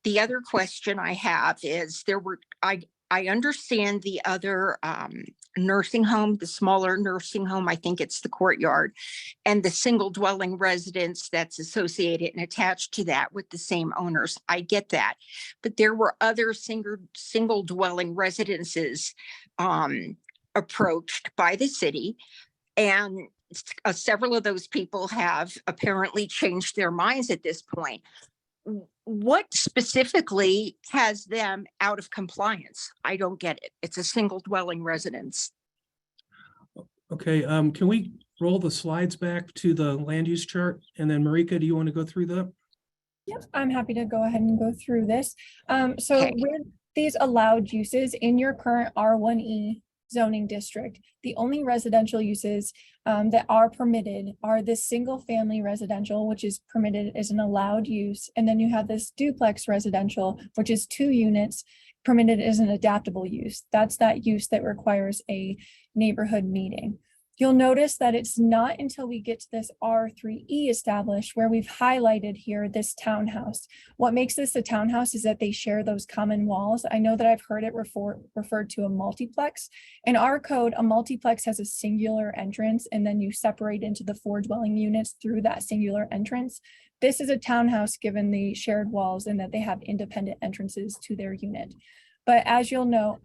The other question I have is I understand the other nursing home, the smaller nursing home, I think it's the Courtyard, and the single dwelling residence that's associated and attached to that with the same owners. I get that. But there were other single dwelling residences approached by the city, and several of those people have apparently changed their minds at this point. What specifically has them out of compliance? I don't get it. It's a single dwelling residence. Okay, can we roll the slides back to the land use chart? And then Marika, do you want to go through that? Yep, I'm happy to go ahead and go through this. So Okay. with these allowed uses in your current R1e zoning district, the only residential uses that are permitted are this single family residential, which is permitted as an allowed use. And then you have this duplex residential, which is 2 units permitted as an adaptable use. That's that use that requires a neighborhood meeting. You'll notice that it's not until we get to this R3e established where we've highlighted here this townhouse. What makes this a townhouse is that they share those common walls. I know that I've heard it referred to a multiplex. In our code, a multiplex has a singular entrance and then you separate into the 4 dwelling units through that singular entrance. This is a townhouse given the shared walls and that they have independent entrances to their unit. But as you'll know,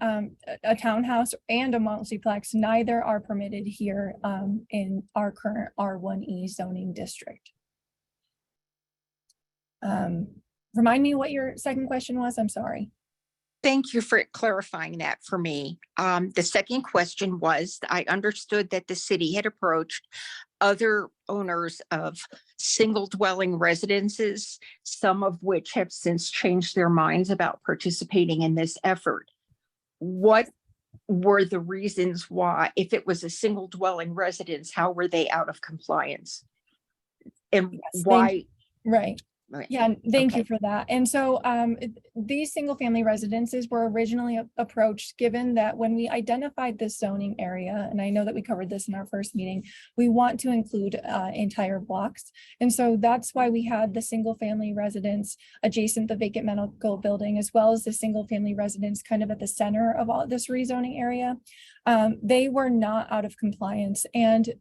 a townhouse and a multiplex, neither are permitted here in our current R1e zoning district. Remind me what your second question was, I'm sorry. Thank you for clarifying that for me. The second question was, I understood that the city had approached other owners of single dwelling residences, some of which have since changed their minds about participating in this effort. What were the reasons why, if it was a single dwelling residence, how were they out of compliance? And Yes, why? Right. Right. Yeah, thank you Okay. for that. And so these single family residences were originally approached given that when we identified this zoning area, and I know that we covered this in our first meeting, we want to include entire blocks. And so that's why we had the single family residence adjacent the vacant medical building, as well as the single family residence kind of at the center of all this rezoning area. They were not out of compliance. And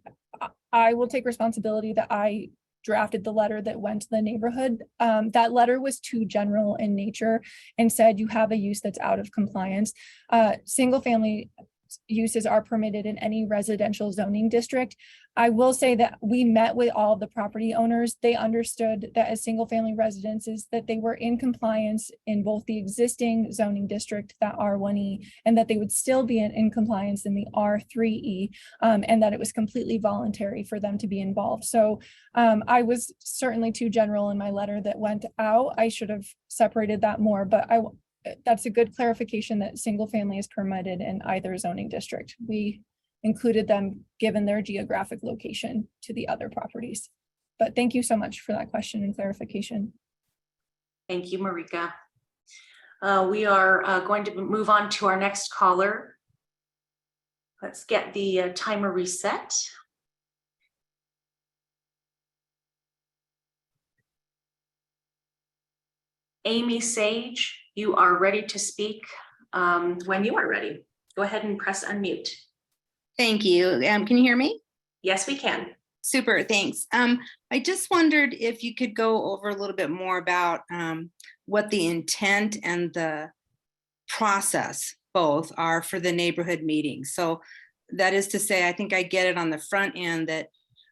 I will take responsibility that I drafted the letter that went to the neighborhood. That letter was too general in nature and said you have a use that's out of compliance. Single family uses are permitted in any residential zoning district. I will say that we met with all of the property owners. They understood that as single family residences that they were in compliance in both the existing zoning district, that R1e, and that they would still be in compliance in the R3e, and that it was completely voluntary for them to be involved. So I was certainly too general in my letter that went out. I should have separated that more, but that's a good clarification that single family is permitted in either zoning district. We included them given their geographic location to the other properties. But thank you so much for that question and clarification. Thank you, Marika. We are going to move on to our next caller. Let's get the timer reset. Amy Sage, you are ready to speak when you are ready. Go ahead and press unmute. Thank you. Can you hear me? Yes, we can. Super, thanks. I just wondered if you could go over a little bit more about what the intent and the process both are for the neighborhood meetings. So that is to say, I think I get it on the front end that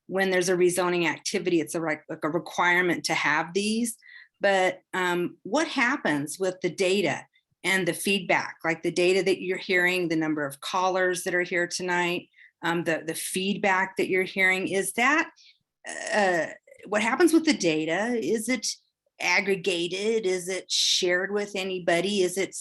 when there's a rezoning activity, it's like a requirement to have these. But what happens with the data and the feedback, like the data that you're hearing, the number of callers that are here tonight, the feedback that you're hearing, is that what happens with the data? Is it aggregated? Is it shared with anybody? Is it,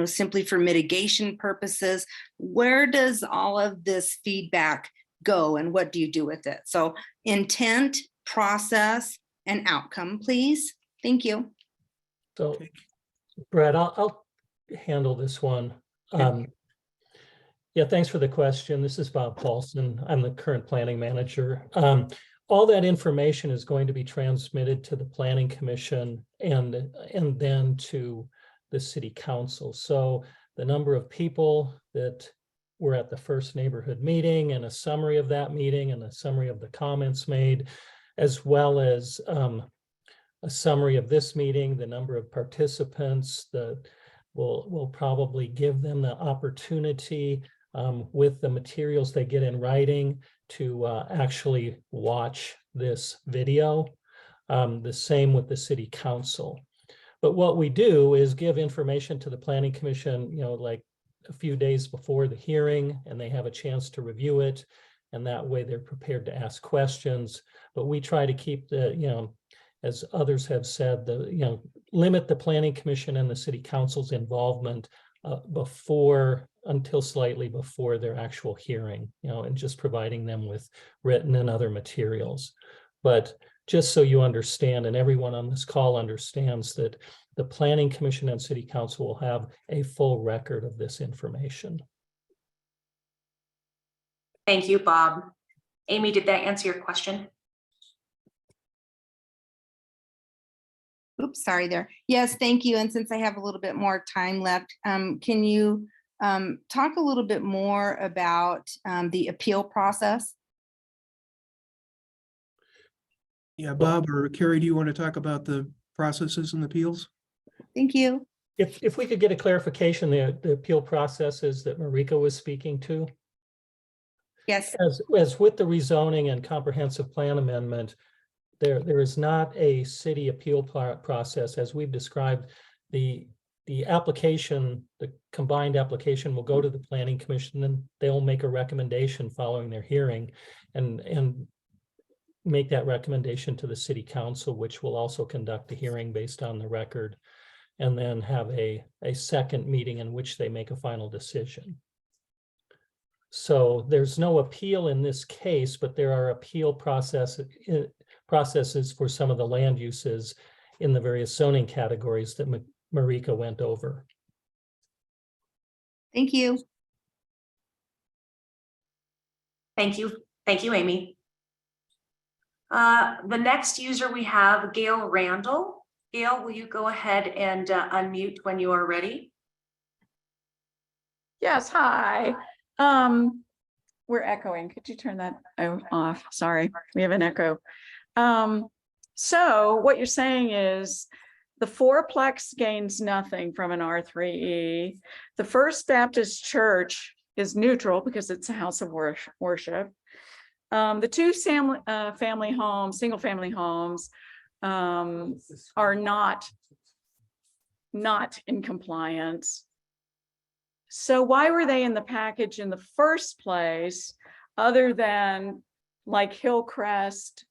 simply for mitigation purposes? Where does all of this feedback go and what do you do with it? So intent, process, and outcome, please. Thank you. So, Brad, I'll handle this one. Yeah, thanks for the question. This is Bob Paulson. I'm the current planning manager. All that information is going to be transmitted to the Planning Commission and then to the City Council. So the number of people that were at the first neighborhood meeting and a summary of that meeting and a summary of the comments made, as well as a summary of this meeting, the number of participants, we'll probably give them the opportunity with the materials they get in writing to actually watch this video. The same with the City Council. But what we do is give information to the Planning Commission, like a few days before the hearing, and they have a chance to review it. And that way they're prepared to ask questions, but we try to keep the, as others have said, limit the planning commission and the city council's involvement until slightly before their actual hearing, and just providing them with written and other materials. But just so you understand, and everyone on this call understands, that the planning commission and city council will have a full record of this information. Thank you, Bob. Amy, did that answer your question? Oops, sorry there. Yes, thank you. And since I have a little bit more time left, can you talk a little bit more about the appeal process? Yeah, Bob or Carrie, do you want to talk about the processes and appeals? Thank you. If we could get a clarification, the appeal processes that Marika was speaking to. Yes. As with the rezoning and comprehensive plan amendment, there is not a city appeal process as we've described. The application, the combined application, will go to the planning commission, and they'll make a recommendation following their hearing, and make that recommendation to the city council, which will also conduct a hearing based on the record, and then have a second meeting in which they make a final decision. So there's no appeal in this case, but there are appeal processes for some of the land uses in the various zoning categories that Marika went over. Thank you. Thank you. Thank you, Amy. The next user we have, Gail Randall. Gail, will you go ahead and unmute when you are ready? Yes, hi. We're echoing. Could you turn that off? Sorry, we have an echo. So what you're saying is the fourplex gains nothing from an R3e. The First Baptist Church is neutral because it's a house of worship. The two family homes, single family homes, are not in compliance. So why were they in the package in the first place, other than like Hillcrest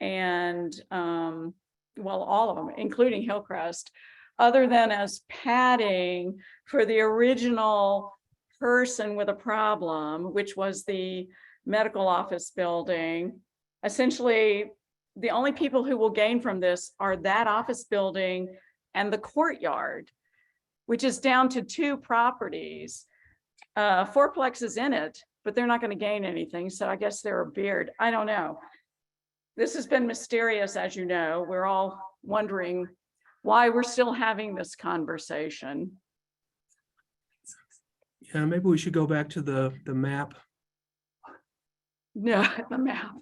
and well, all of them, including Hillcrest, other than as padding for the original person with a problem, which was the medical office building? Essentially, the only people who will gain from this are that office building and the courtyard, which is down to 2 properties. Fourplex is in it, but they're not going to gain anything. So I guess they're a beard. I don't know. This has been mysterious, as you know. We're all wondering why we're still having this conversation. Yeah, maybe we should go back to the map. No, the map.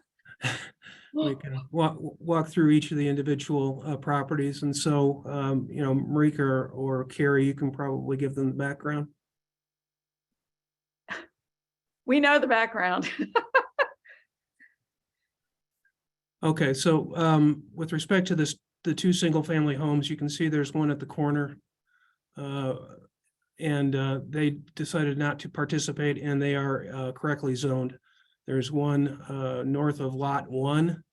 We can walk through each of the individual properties. And so, Marika or Carrie, you can probably give them the background. We know the background. Okay, so with respect to the 2 single family homes, you can see there's one at the corner. And they decided not to participate, and they are correctly zoned. There's one north of lot 1,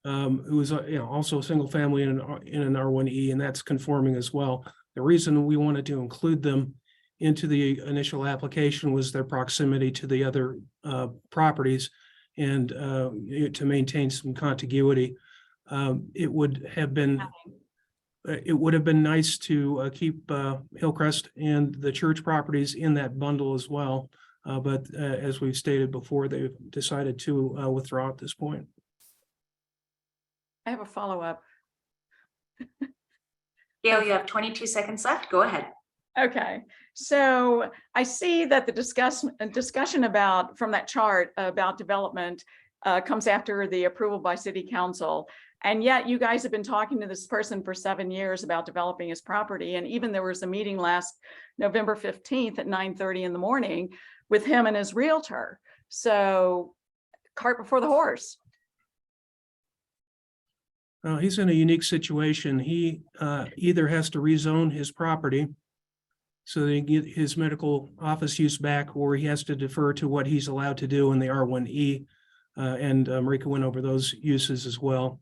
who is also a single family in an R1e, and that's conforming as well. The reason we wanted to include them into the initial application was their proximity to the other properties, and to maintain some contiguity. It would have been nice to keep Hillcrest and the church properties in that bundle as well. But as we've stated before, they've decided to withdraw at this point. I have a follow-up. Gail, you have 22 seconds left. Go ahead. Okay, so I see that the discussion about, from that chart about development comes after the approval by city council. And yet you guys have been talking to this person for 7 years about developing his property. And even there was a meeting last November 15th at 9:30 in the morning with him and his realtor. So cart before the horse. He's in a unique situation. He either has to rezone his property so that he can get his medical office use back, or he has to defer to what he's allowed to do in the R1e. And Marika went over those uses as well.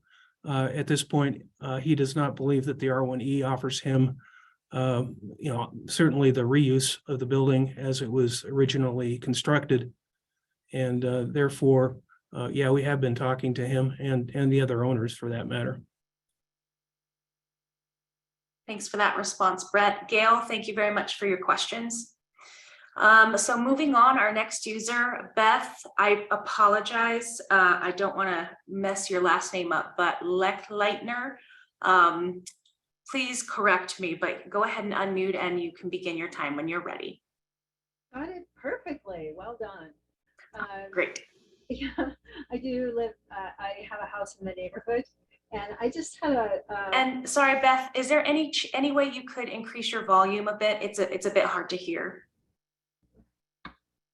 At this point, he does not believe that the R1e offers him, certainly the reuse of the building as it was originally constructed. And therefore, yeah, we have been talking to him and the other owners for that matter. Thanks for that response, Brett. Gail, thank you very much for your questions. So moving on, our next user, Beth, I apologize. I don't want to mess your last name up, but Leitner. Please correct me, but go ahead and unmute and you can begin your time when you're ready. Got it perfectly. Well done. Great. Yeah, I do live, I have a house in the neighborhood, and I just had a. And sorry, Beth, is there any way you could increase your volume a bit? It's a bit hard to hear.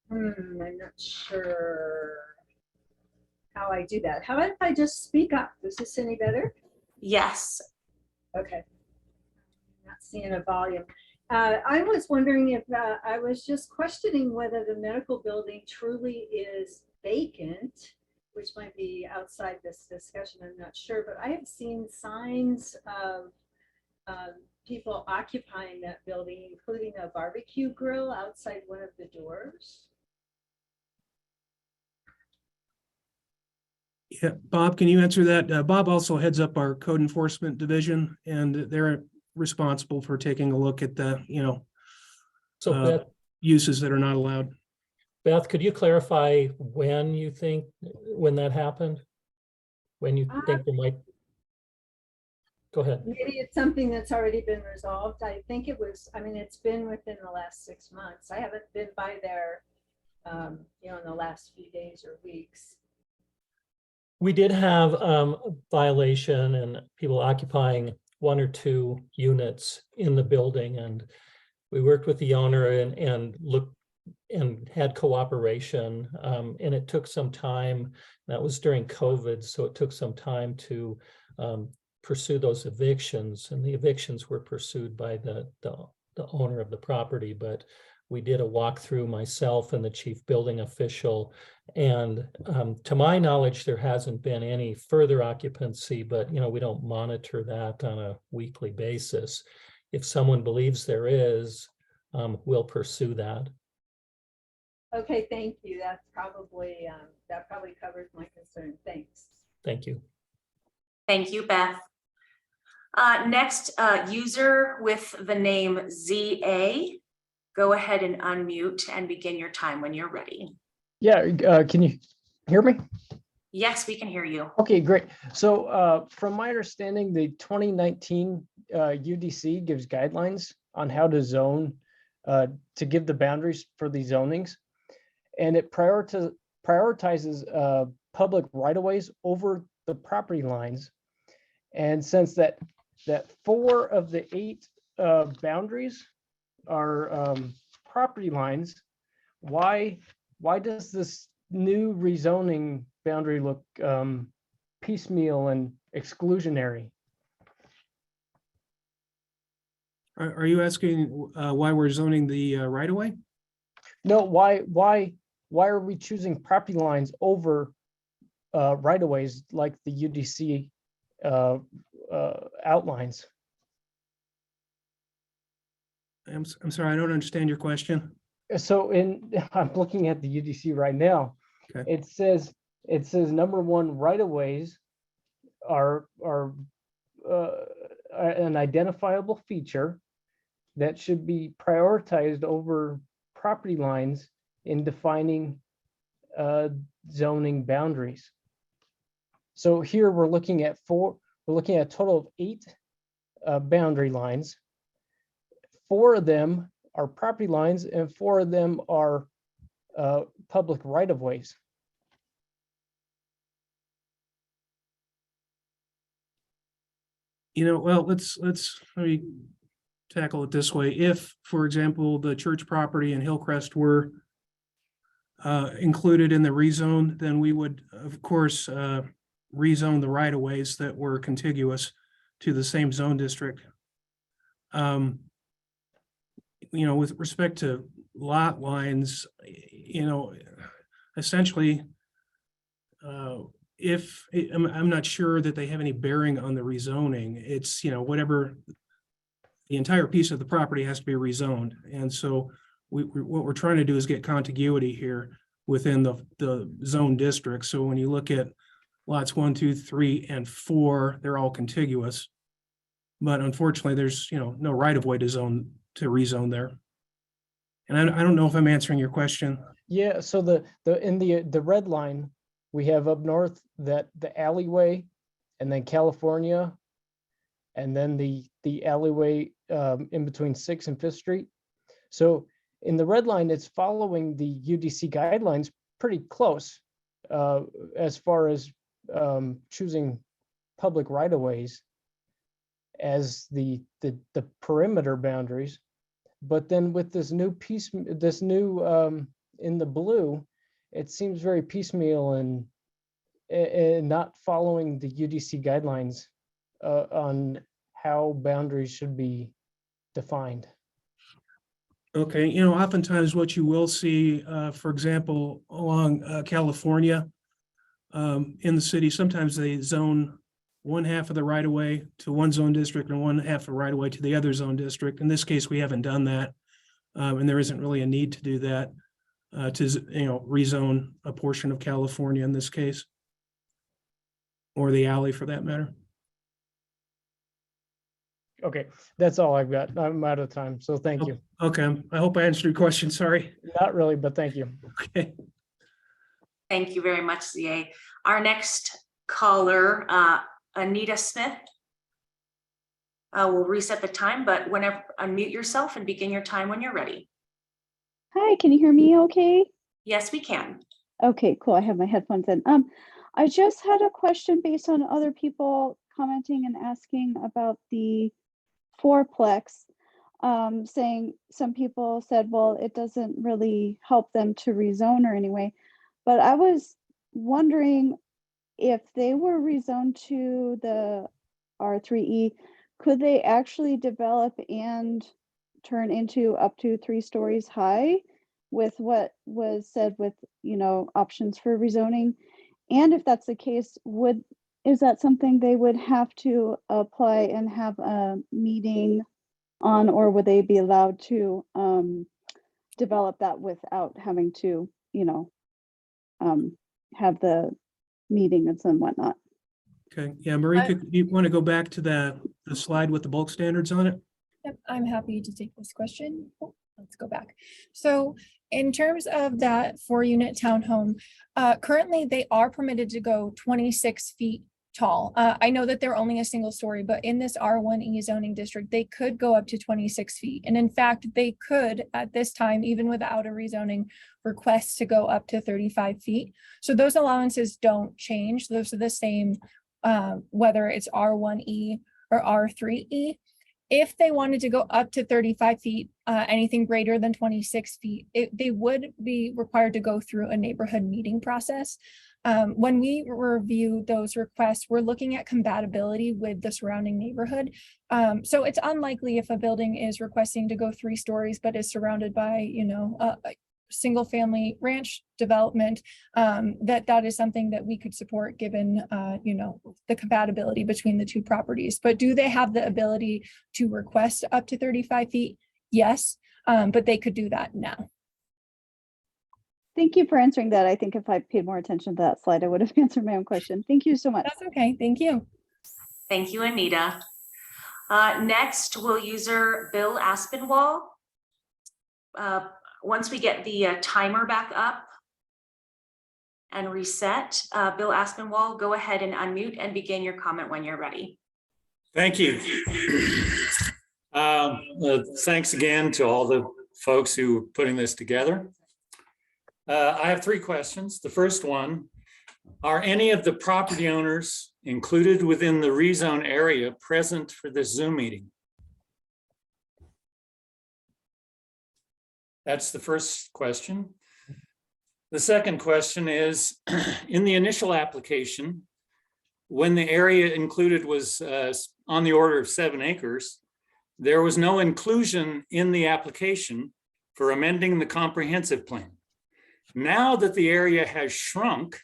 I'm not sure how I do that. How about if I just speak up? Is this any better? Yes. Okay. Not seeing a volume. I was wondering if I was just questioning whether the medical building truly is vacant, which might be outside this discussion. I'm not sure, but I have seen signs of people occupying that building, including a barbecue grill outside one of the doors. Yeah, Bob, can you answer that? Bob also heads up our code enforcement division, and they're responsible for taking a look at the, So Beth, uses that are not allowed. Beth, could you clarify when that happened? When you think there might? Go ahead. Maybe it's something that's already been resolved. I think it was, it's been within the last 6 months. I haven't been by there, in the last few days or weeks. We did have a violation and people occupying 1 or 2 units in the building, and we worked with the owner and looked and had cooperation, and it took some time. That was during COVID, so it took some time to pursue those evictions, and the evictions were pursued by the owner of the property. But we did a walkthrough, myself and the chief building official, and to my knowledge, there hasn't been any further occupancy, but we don't monitor that on a weekly basis. If someone believes there is, we'll pursue that. Okay, thank you. That's probably that probably covers my concern. Thanks. Thank you. Thank you, Beth. Next, user with the name ZA. Go ahead and unmute and begin your time when you're ready. Yeah, can you hear me? Yes, we can hear you. Okay, great. So from my understanding, the 2019 UDC gives guidelines on how to zone, to give the boundaries for these zonings. And it prioritizes public right-of-ways over the property lines. And since that 4 of the 8 boundaries are property lines, why does this new rezoning boundary look piecemeal and exclusionary? Are you asking why we're zoning the right-of-way? No, why are we choosing property lines over right-of-ways like the UDC outlines? I'm sorry, I don't understand your question. So I'm looking at the UDC right now. Okay. It says number 1, right-of-ways are an identifiable feature that should be prioritized over property lines in defining zoning boundaries. So here we're looking at a total of 8 boundary lines. 4 of them are property lines and 4 of them are public right-of-ways. Well, let me tackle it this way. If, for example, the church property in Hillcrest were included in the rezone, then we would, of course, rezone the right-of-ways that were contiguous to the same zone district. with respect to lot lines, essentially, if I'm not sure that they have any bearing on the rezoning, it's, whatever, the entire piece of the property has to be rezoned. And so what we're trying to do is get contiguity here within the zone district. So when you look at lots 1, 2, 3, and 4, they're all contiguous. But unfortunately, there's, no right of way to rezone there. And I don't know if I'm answering your question. Yeah, so the red line, we have up north that the alleyway, and then California, and then the alleyway in between 6th and 5th Street. So in the red line, it's following the UDC guidelines pretty close as far as choosing public right-of-ways as the perimeter boundaries. But then with this new piece, in the blue, it seems very piecemeal and not following the UDC guidelines on how boundaries should be defined. Okay, oftentimes what you will see, for example, along California, in the city, sometimes they zone one half of the right of way to one zone district and one half of the right of way to the other zone district. In this case, we haven't done that. And there isn't really a need to do that to rezone a portion of California in this case, or the alley for that matter. Okay, that's all I've got. I'm out of time, so thank you. Okay, I hope I answered your question. Sorry. Not really, but thank you. Okay. Thank you very much, CA. Our next caller, Anita Smith. We'll reset the time, but whenever, unmute yourself and begin your time when you're ready. Hi, can you hear me okay? Yes, we can. Okay, cool. I have my headphones in. I just had a question based on other people commenting and asking about the fourplex, saying some people said, well, it doesn't really help them to rezone or anyway. But I was wondering if they were rezoned to the R3E, could they actually develop and turn into up to 3 stories high with what was said with, options for rezoning? And if that's the case, is that something they would have to apply and have a meeting on, or would they be allowed to develop that without having to, have the meetings and whatnot? Okay, yeah, Marie, you want to go back to the slide with the bulk standards on it? Yep, I'm happy to take this question. Oh, let's go back. So in terms of that 4-unit townhome, currently they are permitted to go 26 feet tall. I know that they're only a single story, but in this R1e zoning district, they could go up to 26 feet. And in fact, they could at this time, even without a rezoning, request to go up to 35 feet. So those allowances don't change. Those are the same, whether it's R1e or R3e. If they wanted to go up to 35 feet, anything greater than 26 feet, they would be required to go through a neighborhood meeting process. When we review those requests, we're looking at compatibility with the surrounding neighborhood. So it's unlikely if a building is requesting to go 3 stories, but is surrounded by, a single family ranch development, that is something that we could support given, the compatibility between the 2 properties. But do they have the ability to request up to 35 feet? Yes, but they could do that now. Thank you for answering that. I think if I paid more attention to that slide, I would have answered my own question. Thank you so much. That's okay. Thank you. Thank you, Anita. Next, will user Bill Aspinwall. Once we get the timer back up and reset, Bill Aspinwall, go ahead and unmute and begin your comment when you're ready. Thank you. Thanks again to all the folks who are putting this together. I have 3 questions. The first one, are any of the property owners included within the rezone area present for this Zoom meeting? That's the first question. The second question is, in the initial application, when the area included was on the order of 7 acres, there was no inclusion in the application for amending the comprehensive plan. Now that the area has shrunk,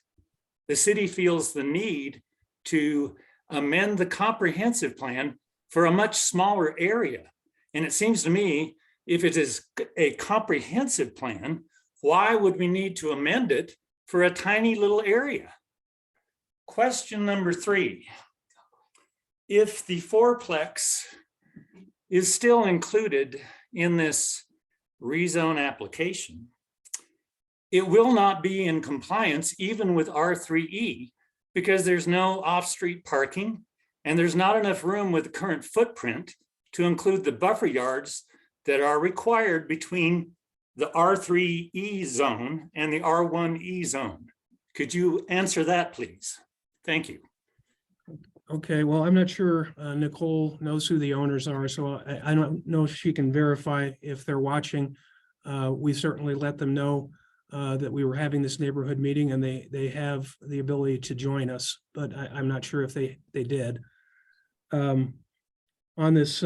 the city feels the need to amend the comprehensive plan for a much smaller area. And it seems to me, if it is a comprehensive plan, why would we need to amend it for a tiny little area? Question number 3. If the fourplex is still included in this rezone application, it will not be in compliance even with R3E because there's no off-street parking and there's not enough room with the current footprint to include the buffer yards that are required between the R3E zone and the R1e zone. Could you answer that, please? Thank you. Okay, well, I'm not sure Nicole knows who the owners are, so I don't know if she can verify if they're watching. We certainly let them know that we were having this neighborhood meeting and they have the ability to join us, but I'm not sure if they did. On this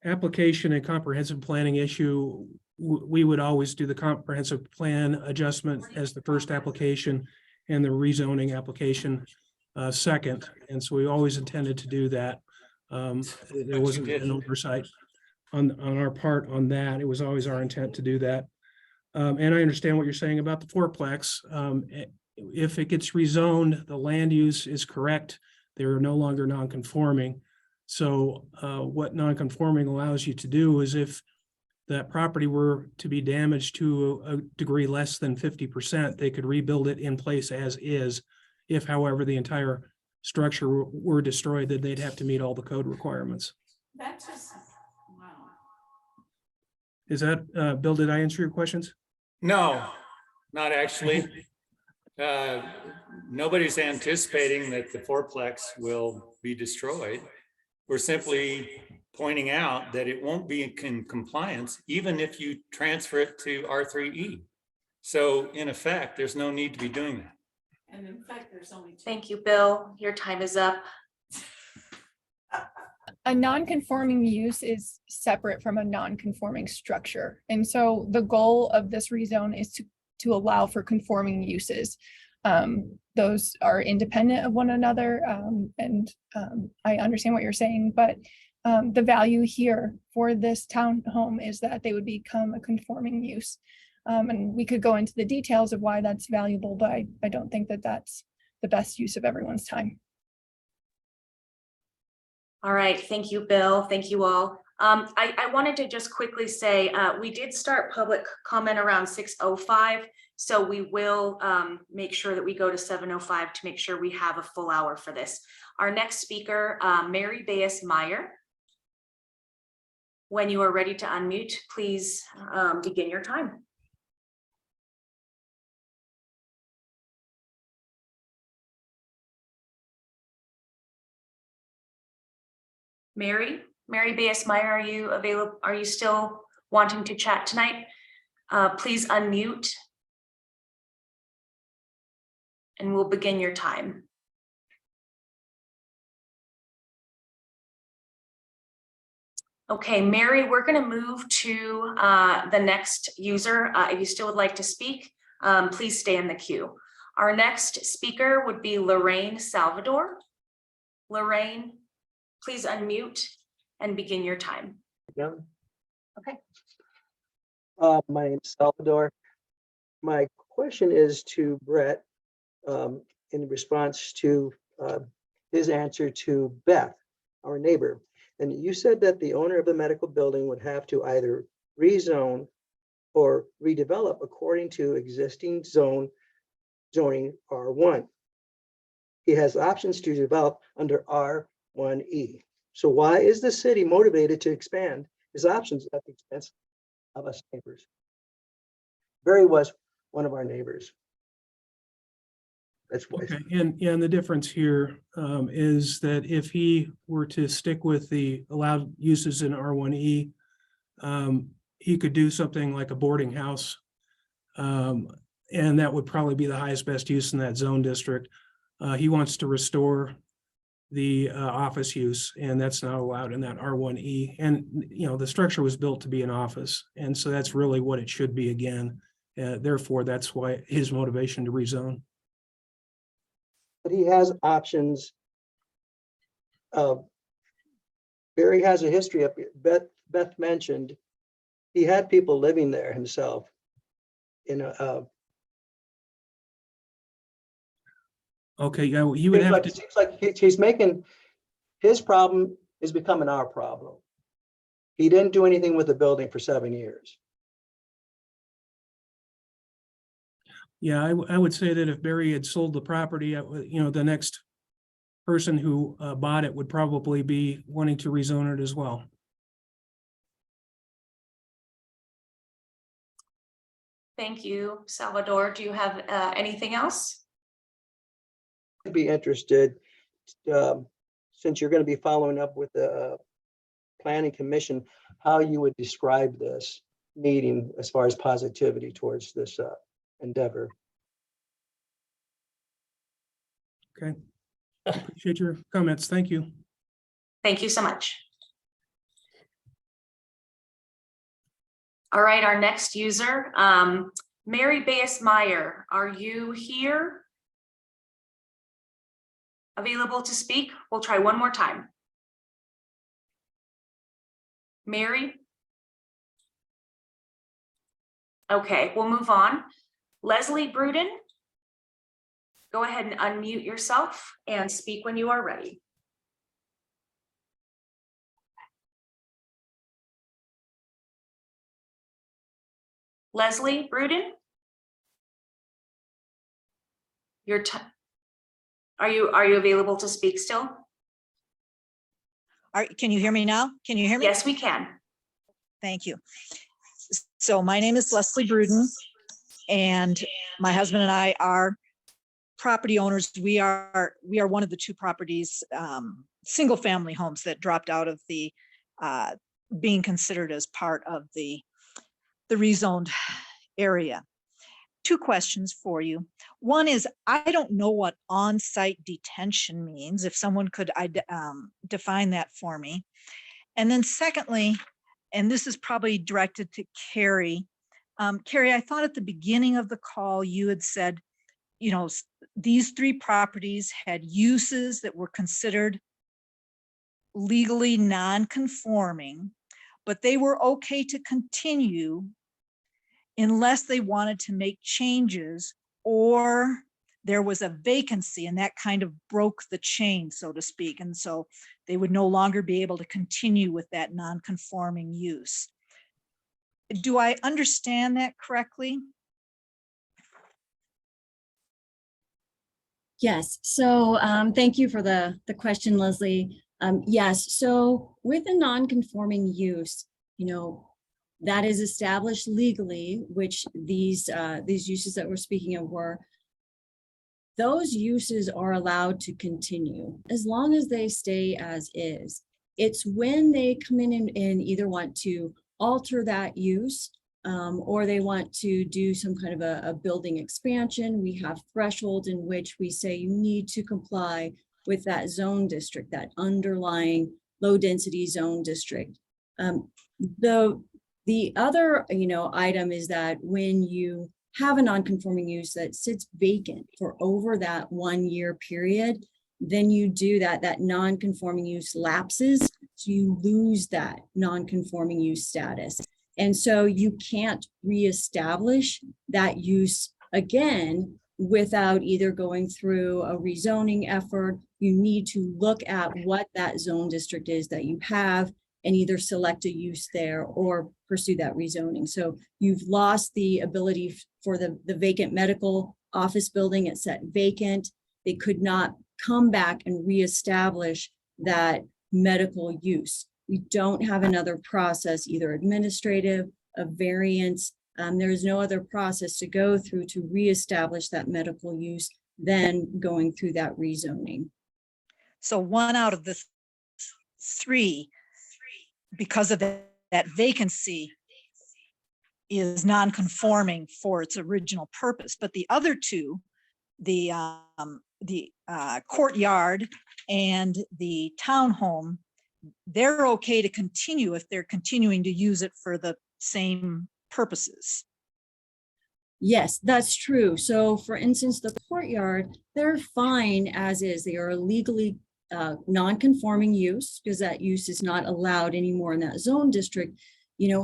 application and comprehensive planning issue, we would always do the comprehensive plan adjustment as the first application and the rezoning application second. And so we always intended to do that. There wasn't an oversight on our part on that. It was always our intent to do that. And I understand what you're saying about the fourplex. If it gets rezoned, the land use is correct. They're no longer non-conforming. So what non-conforming allows you to do is if that property were to be damaged to a degree less than 50%, they could rebuild it in place as is. If, however, the entire structure were destroyed, then they'd have to meet all the code requirements. That's just, wow. Is that, Bill, did I answer your questions? No, not actually. Nobody's anticipating that the fourplex will be destroyed. We're simply pointing out that it won't be in compliance even if you transfer it to R3E. So in effect, there's no need to be doing that. And in fact, there's only two. Thank you, Bill. Your time is up. A non-conforming use is separate from a non-conforming structure. And so the goal of this rezone is to allow for conforming uses. Those are independent of one another. I understand what you're saying, but the value here for this townhome is that they would become a conforming use. And we could go into the details of why that's valuable, but I don't think that that's the best use of everyone's time. All right, thank you, Bill. Thank you all. I wanted to just quickly say, we did start public comment around 6:05. So we will make sure that we go to 7:05 to make sure we have a full hour for this. Our next speaker, Mary Bayes-Meyer. When you are ready to unmute, please begin your time. Mary Bayes-Meyer, are you available? Are you still wanting to chat tonight? Please unmute. And we'll begin your time. Okay, Mary, we're going to move to the next user. If you still would like to speak, please stay in the queue. Our next speaker would be Lorraine Salvador. Lorraine, please unmute and begin your time. Yeah. Okay. My name is Salvador. My question is to Brett in response to his answer to Beth, our neighbor. And you said that the owner of the medical building would have to either rezone or redevelop according to existing zoning R1. He has options to develop under R1e. So why is the city motivated to expand his options at the expense of us neighbors? Barry was one of our neighbors. That's why. Okay, and the difference here is that if he were to stick with the allowed uses in R1e, he could do something like a boarding house, and that would probably be the highest best use in that zone district. He wants to restore the office use, and that's not allowed in that R1e. And, you know, the structure was built to be an office, and so that's really what it should be again. Therefore, that's why his motivation to rezone. But he has options. Barry has a history of, Beth mentioned, he had people living there himself in a. Okay, yeah, he would have to. It seems like he's making, his problem is becoming our problem. He didn't do anything with the building for 7 years. Yeah, I would say that if Barry had sold the property, you know, the next person who bought it would probably be wanting to rezone it as well. Thank you, Salvador. Do you have anything else? I'd be interested, since you're going to be following up with the planning commission, how you would describe this meeting as far as positivity towards this endeavor. Okay. Appreciate your comments. Thank you. Thank you so much. All right, our next user, Mary Bass-Meyer, are you here? Available to speak? We'll try one more time. Mary? Okay, we'll move on. Leslie Bruden, go ahead and unmute yourself and speak when you are ready. Leslie Bruden? Are you available to speak still? Can you hear me now? Can you hear me? Yes, we can. Thank you. So my name is Leslie Bruden, and my husband and I are property owners. We are one of the two properties, single family homes that dropped out of the being considered as part of the rezoned area. Two questions for you. One is, I don't know what on-site detention means, if someone could define that for me. And then secondly, and this is probably directed to Carrie. Carrie, I thought at the beginning of the call you had said, you know, these three properties had uses that were considered legally non-conforming, but they were okay to continue unless they wanted to make changes or there was a vacancy, and that kind of broke the chain, so to speak. And so they would no longer be able to continue with that non-conforming use. Do I understand that correctly? Yes, so thank you for the question, Leslie. Yes, so with a non-conforming use, you know, that is established legally, which these uses that we're speaking of were, those uses are allowed to continue as long as they stay as is. It's when they come in and either want to alter that use or they want to do some kind of a building expansion. We have thresholds in which we say you need to comply with that zone district, that underlying low density zone district. The other, you know, item is that when you have a non-conforming use that sits vacant for over that 1 year period, then you do that non-conforming use lapses, so you lose that non-conforming use status. And so you can't reestablish that use again without either going through a rezoning effort. You need to look at what that zone district is that you have and either select a use there or pursue that rezoning. So you've lost the ability for the vacant medical office building. It's set vacant. They could not come back and reestablish that medical use. We don't have another process, either administrative, a variance. There is no other process to go through to reestablish that medical use than going through that rezoning. So one out of the three, because of that vacancy, is non-conforming for its original purpose. But the other two, the courtyard and the townhome, they're okay to continue if they're continuing to use it for the same purposes. Yes, that's true. So for instance, the courtyard, they're fine as is. They are legally non-conforming use because that use is not allowed anymore in that zone district.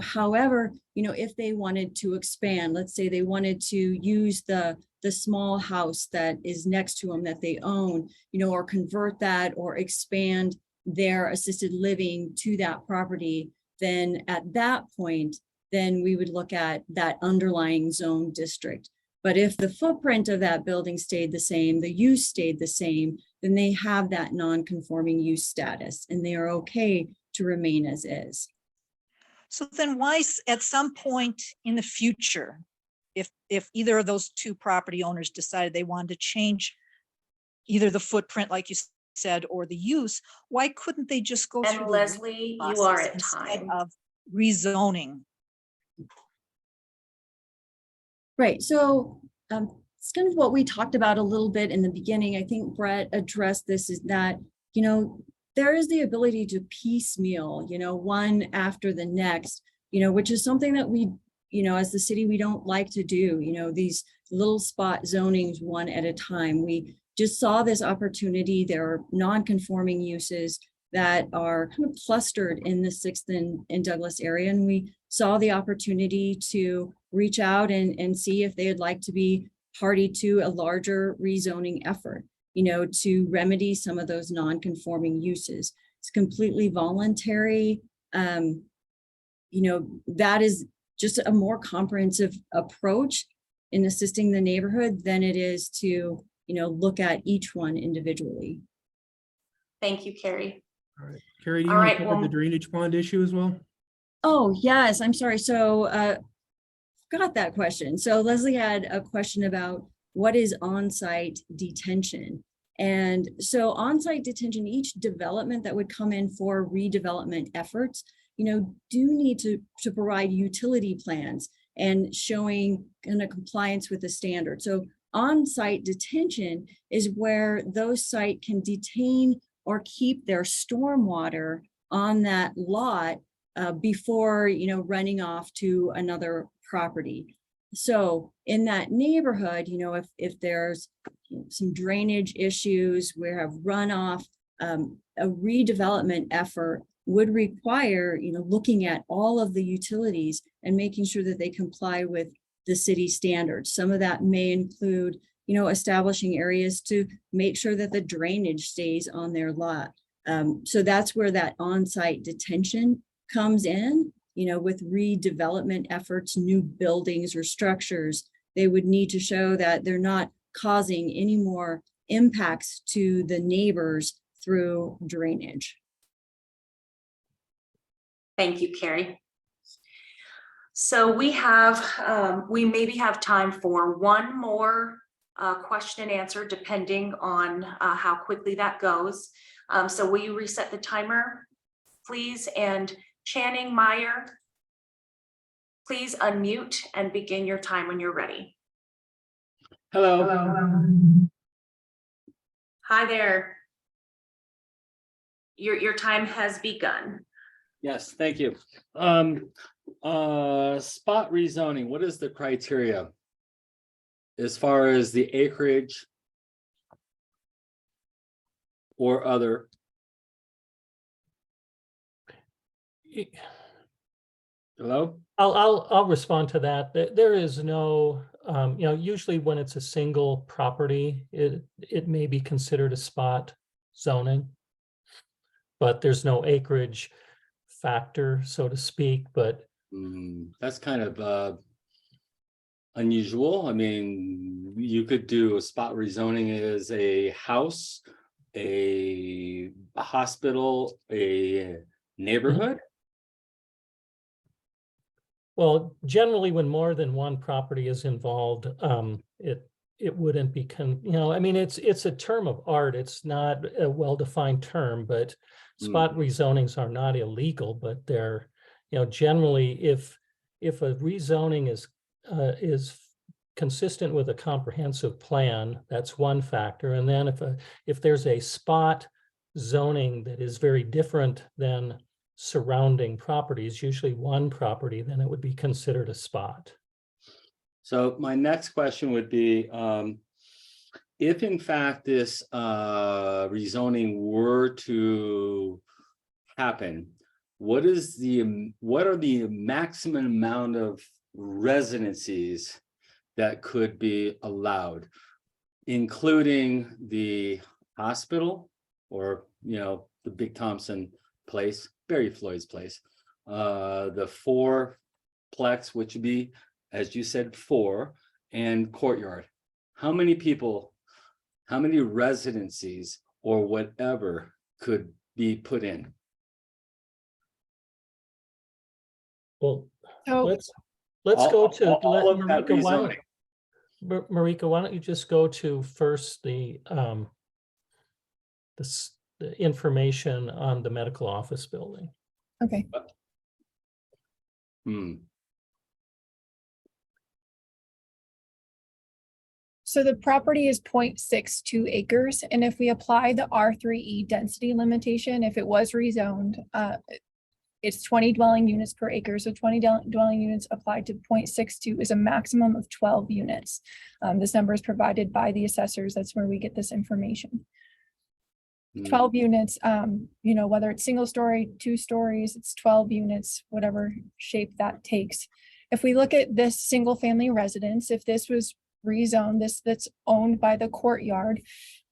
However, if they wanted to expand, let's say they wanted to use the small house that is next to them that they own, or convert that or expand their assisted living to that property, then at that point, then we would look at that underlying zone district. But if the footprint of that building stayed the same, the use stayed the same, then they have that non-conforming use status and they are okay to remain as is. So then why at some point in the future, if either of those two property owners decided they wanted to change either the footprint, like you said, or the use, why couldn't they just go through And the Leslie, you are process at instead time. of rezoning? Right, so it's kind of what we talked about a little bit in the beginning. I think Brett addressed this, is that, there is the ability to piecemeal, one after the next, which is something that we, as the city, we don't like to do, these little spot zonings one at a time. We just saw this opportunity. There are non-conforming uses that are kind of clustered in the 6th and Douglas area. And we saw the opportunity to reach out and see if they would like to be party to a larger rezoning effort, to remedy some of those non-conforming uses. It's completely voluntary. That is just a more comprehensive approach in assisting the neighborhood than it is to, look at each one individually. Thank you, Carrie. All right, Carrie, do you All want right, to cover well- the drainage pond issue as well? Oh, yes, I'm sorry. So forgot that question. So Leslie had a question about what is on-site detention. And so on-site detention, each development that would come in for redevelopment efforts, do need to provide utility plans and showing kind of compliance with the standard. So on-site detention is where those sites can detain or keep their stormwater on that lot before, running off to another property. So in that neighborhood, if there's some drainage issues, we have runoff, a redevelopment effort would require, looking at all of the utilities and making sure that they comply with the city standards. Some of that may include, establishing areas to make sure that the drainage stays on their lot. So that's where that on-site detention comes in, with redevelopment efforts, new buildings or structures. They would need to show that they're not causing any more impacts to the neighbors through drainage. Thank you, Carrie. So we maybe have time for one more question and answer, depending on how quickly that goes. So will you reset the timer, please? And Channing Meyer, please unmute and begin your time when you're ready. Hello. Hi there. Your time has begun. Yes, thank you. Spot rezoning, what is the criteria as far as the acreage or other? Hello? I'll respond to that. There is no, usually when it's a single property, it may be considered a spot zoning, but there's no acreage factor, so to speak, but. That's kind of unusual. I mean, you could do a spot rezoning as a house, a hospital, a neighborhood. Well, generally, when more than one property is involved, it wouldn't be, it's a term of art. It's not a well-defined term, but spot rezonings are not illegal, but they're, generally, if a rezoning is consistent with a comprehensive plan. That's one factor. And then if there's a spot zoning that is very different than surrounding properties, usually one property, then it would be considered a spot. So my next question would be, if in fact this rezoning were to happen, what are the maximum amount of residencies that could be allowed, including the hospital or, the Big Thompson place, Barry Floyd's place, the fourplex, which would be, as you said, 4, and courtyard. How many people, how many residencies or whatever could be put in? Well, So let's go to all of that rezoning. Marika, why don't you just go to first the information on the medical office building. Okay. So the property is 0.62 acres. And if we apply the R3e density limitation, if it was rezoned, it's 20 dwelling units per acre. So 20 dwelling units applied to 0.62 is a maximum of 12 units. This number is provided by the assessors. That's where we get this information. 12 units, whether it's single story, 2 stories, it's 12 units, whatever shape that takes. If we look at this single family residence, if this was rezoned, that's owned by the courtyard,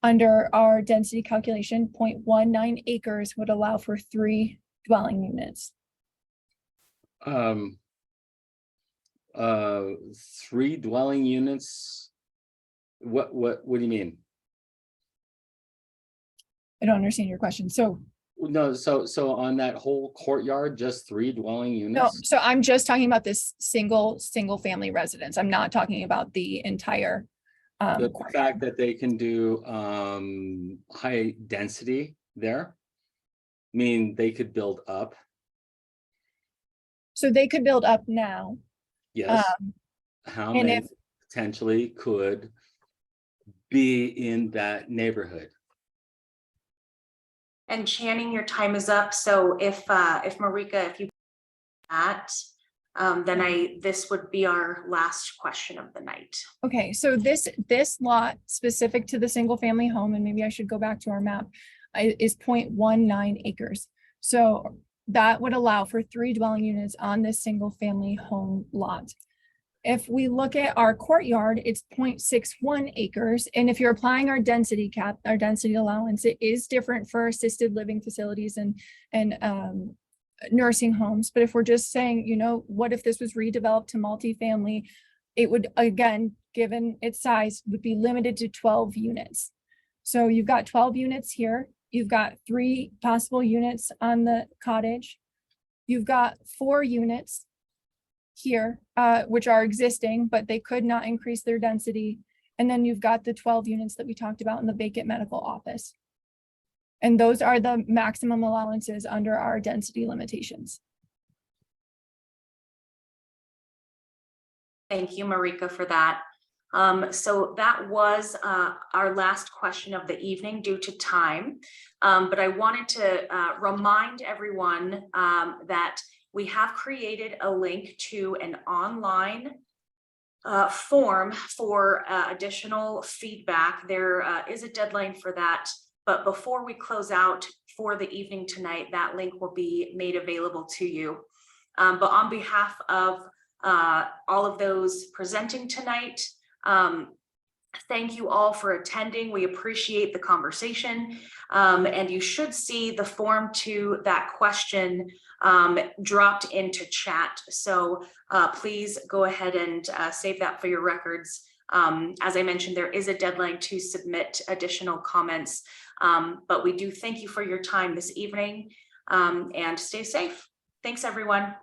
under our density calculation, 0.19 acres would allow for 3 dwelling units. 3 dwelling units. What do you mean? I don't understand your question. So no, so on that whole courtyard, just 3 dwelling units? No, so I'm just talking about this single family residence. I'm not talking about the entire The fact that they can do high density there, mean they could build up. So they could build up now. Yes. How many potentially could be in that neighborhood? And Channing, your time is up. So if Marika, if you that, then this would be our last question of the night. Okay, so this lot specific to the single family home, and maybe I should go back to our map, is 0.19 acres. So that would allow for 3 dwelling units on this single family home lot. If we look at our courtyard, it's 0.61 acres. And if you're applying our density cap, our density allowance, it is different for assisted living facilities and nursing homes. But if we're just saying, what if this was redeveloped to multifamily, it would, again, given its size, would be limited to 12 units. So you've got 12 units here. You've got 3 possible units on the cottage. You've got 4 units here, which are existing, but they could not increase their density. And then you've got the 12 units that we talked about in the vacant medical office. And those are the maximum allowances under our density limitations. Thank you, Marika, for that. So that was our last question of the evening due to time. But I wanted to remind everyone that we have created a link to an online form for additional feedback. There is a deadline for that, but before we close out for the evening tonight, that link will be made available to you. But on behalf of all of those presenting tonight, thank you all for attending. We appreciate the conversation, and you should see the form to that question dropped into chat. So please go ahead and save that for your records. As I mentioned, there is a deadline to submit additional comments, but we do thank you for your time this evening, and stay safe. Thanks, everyone.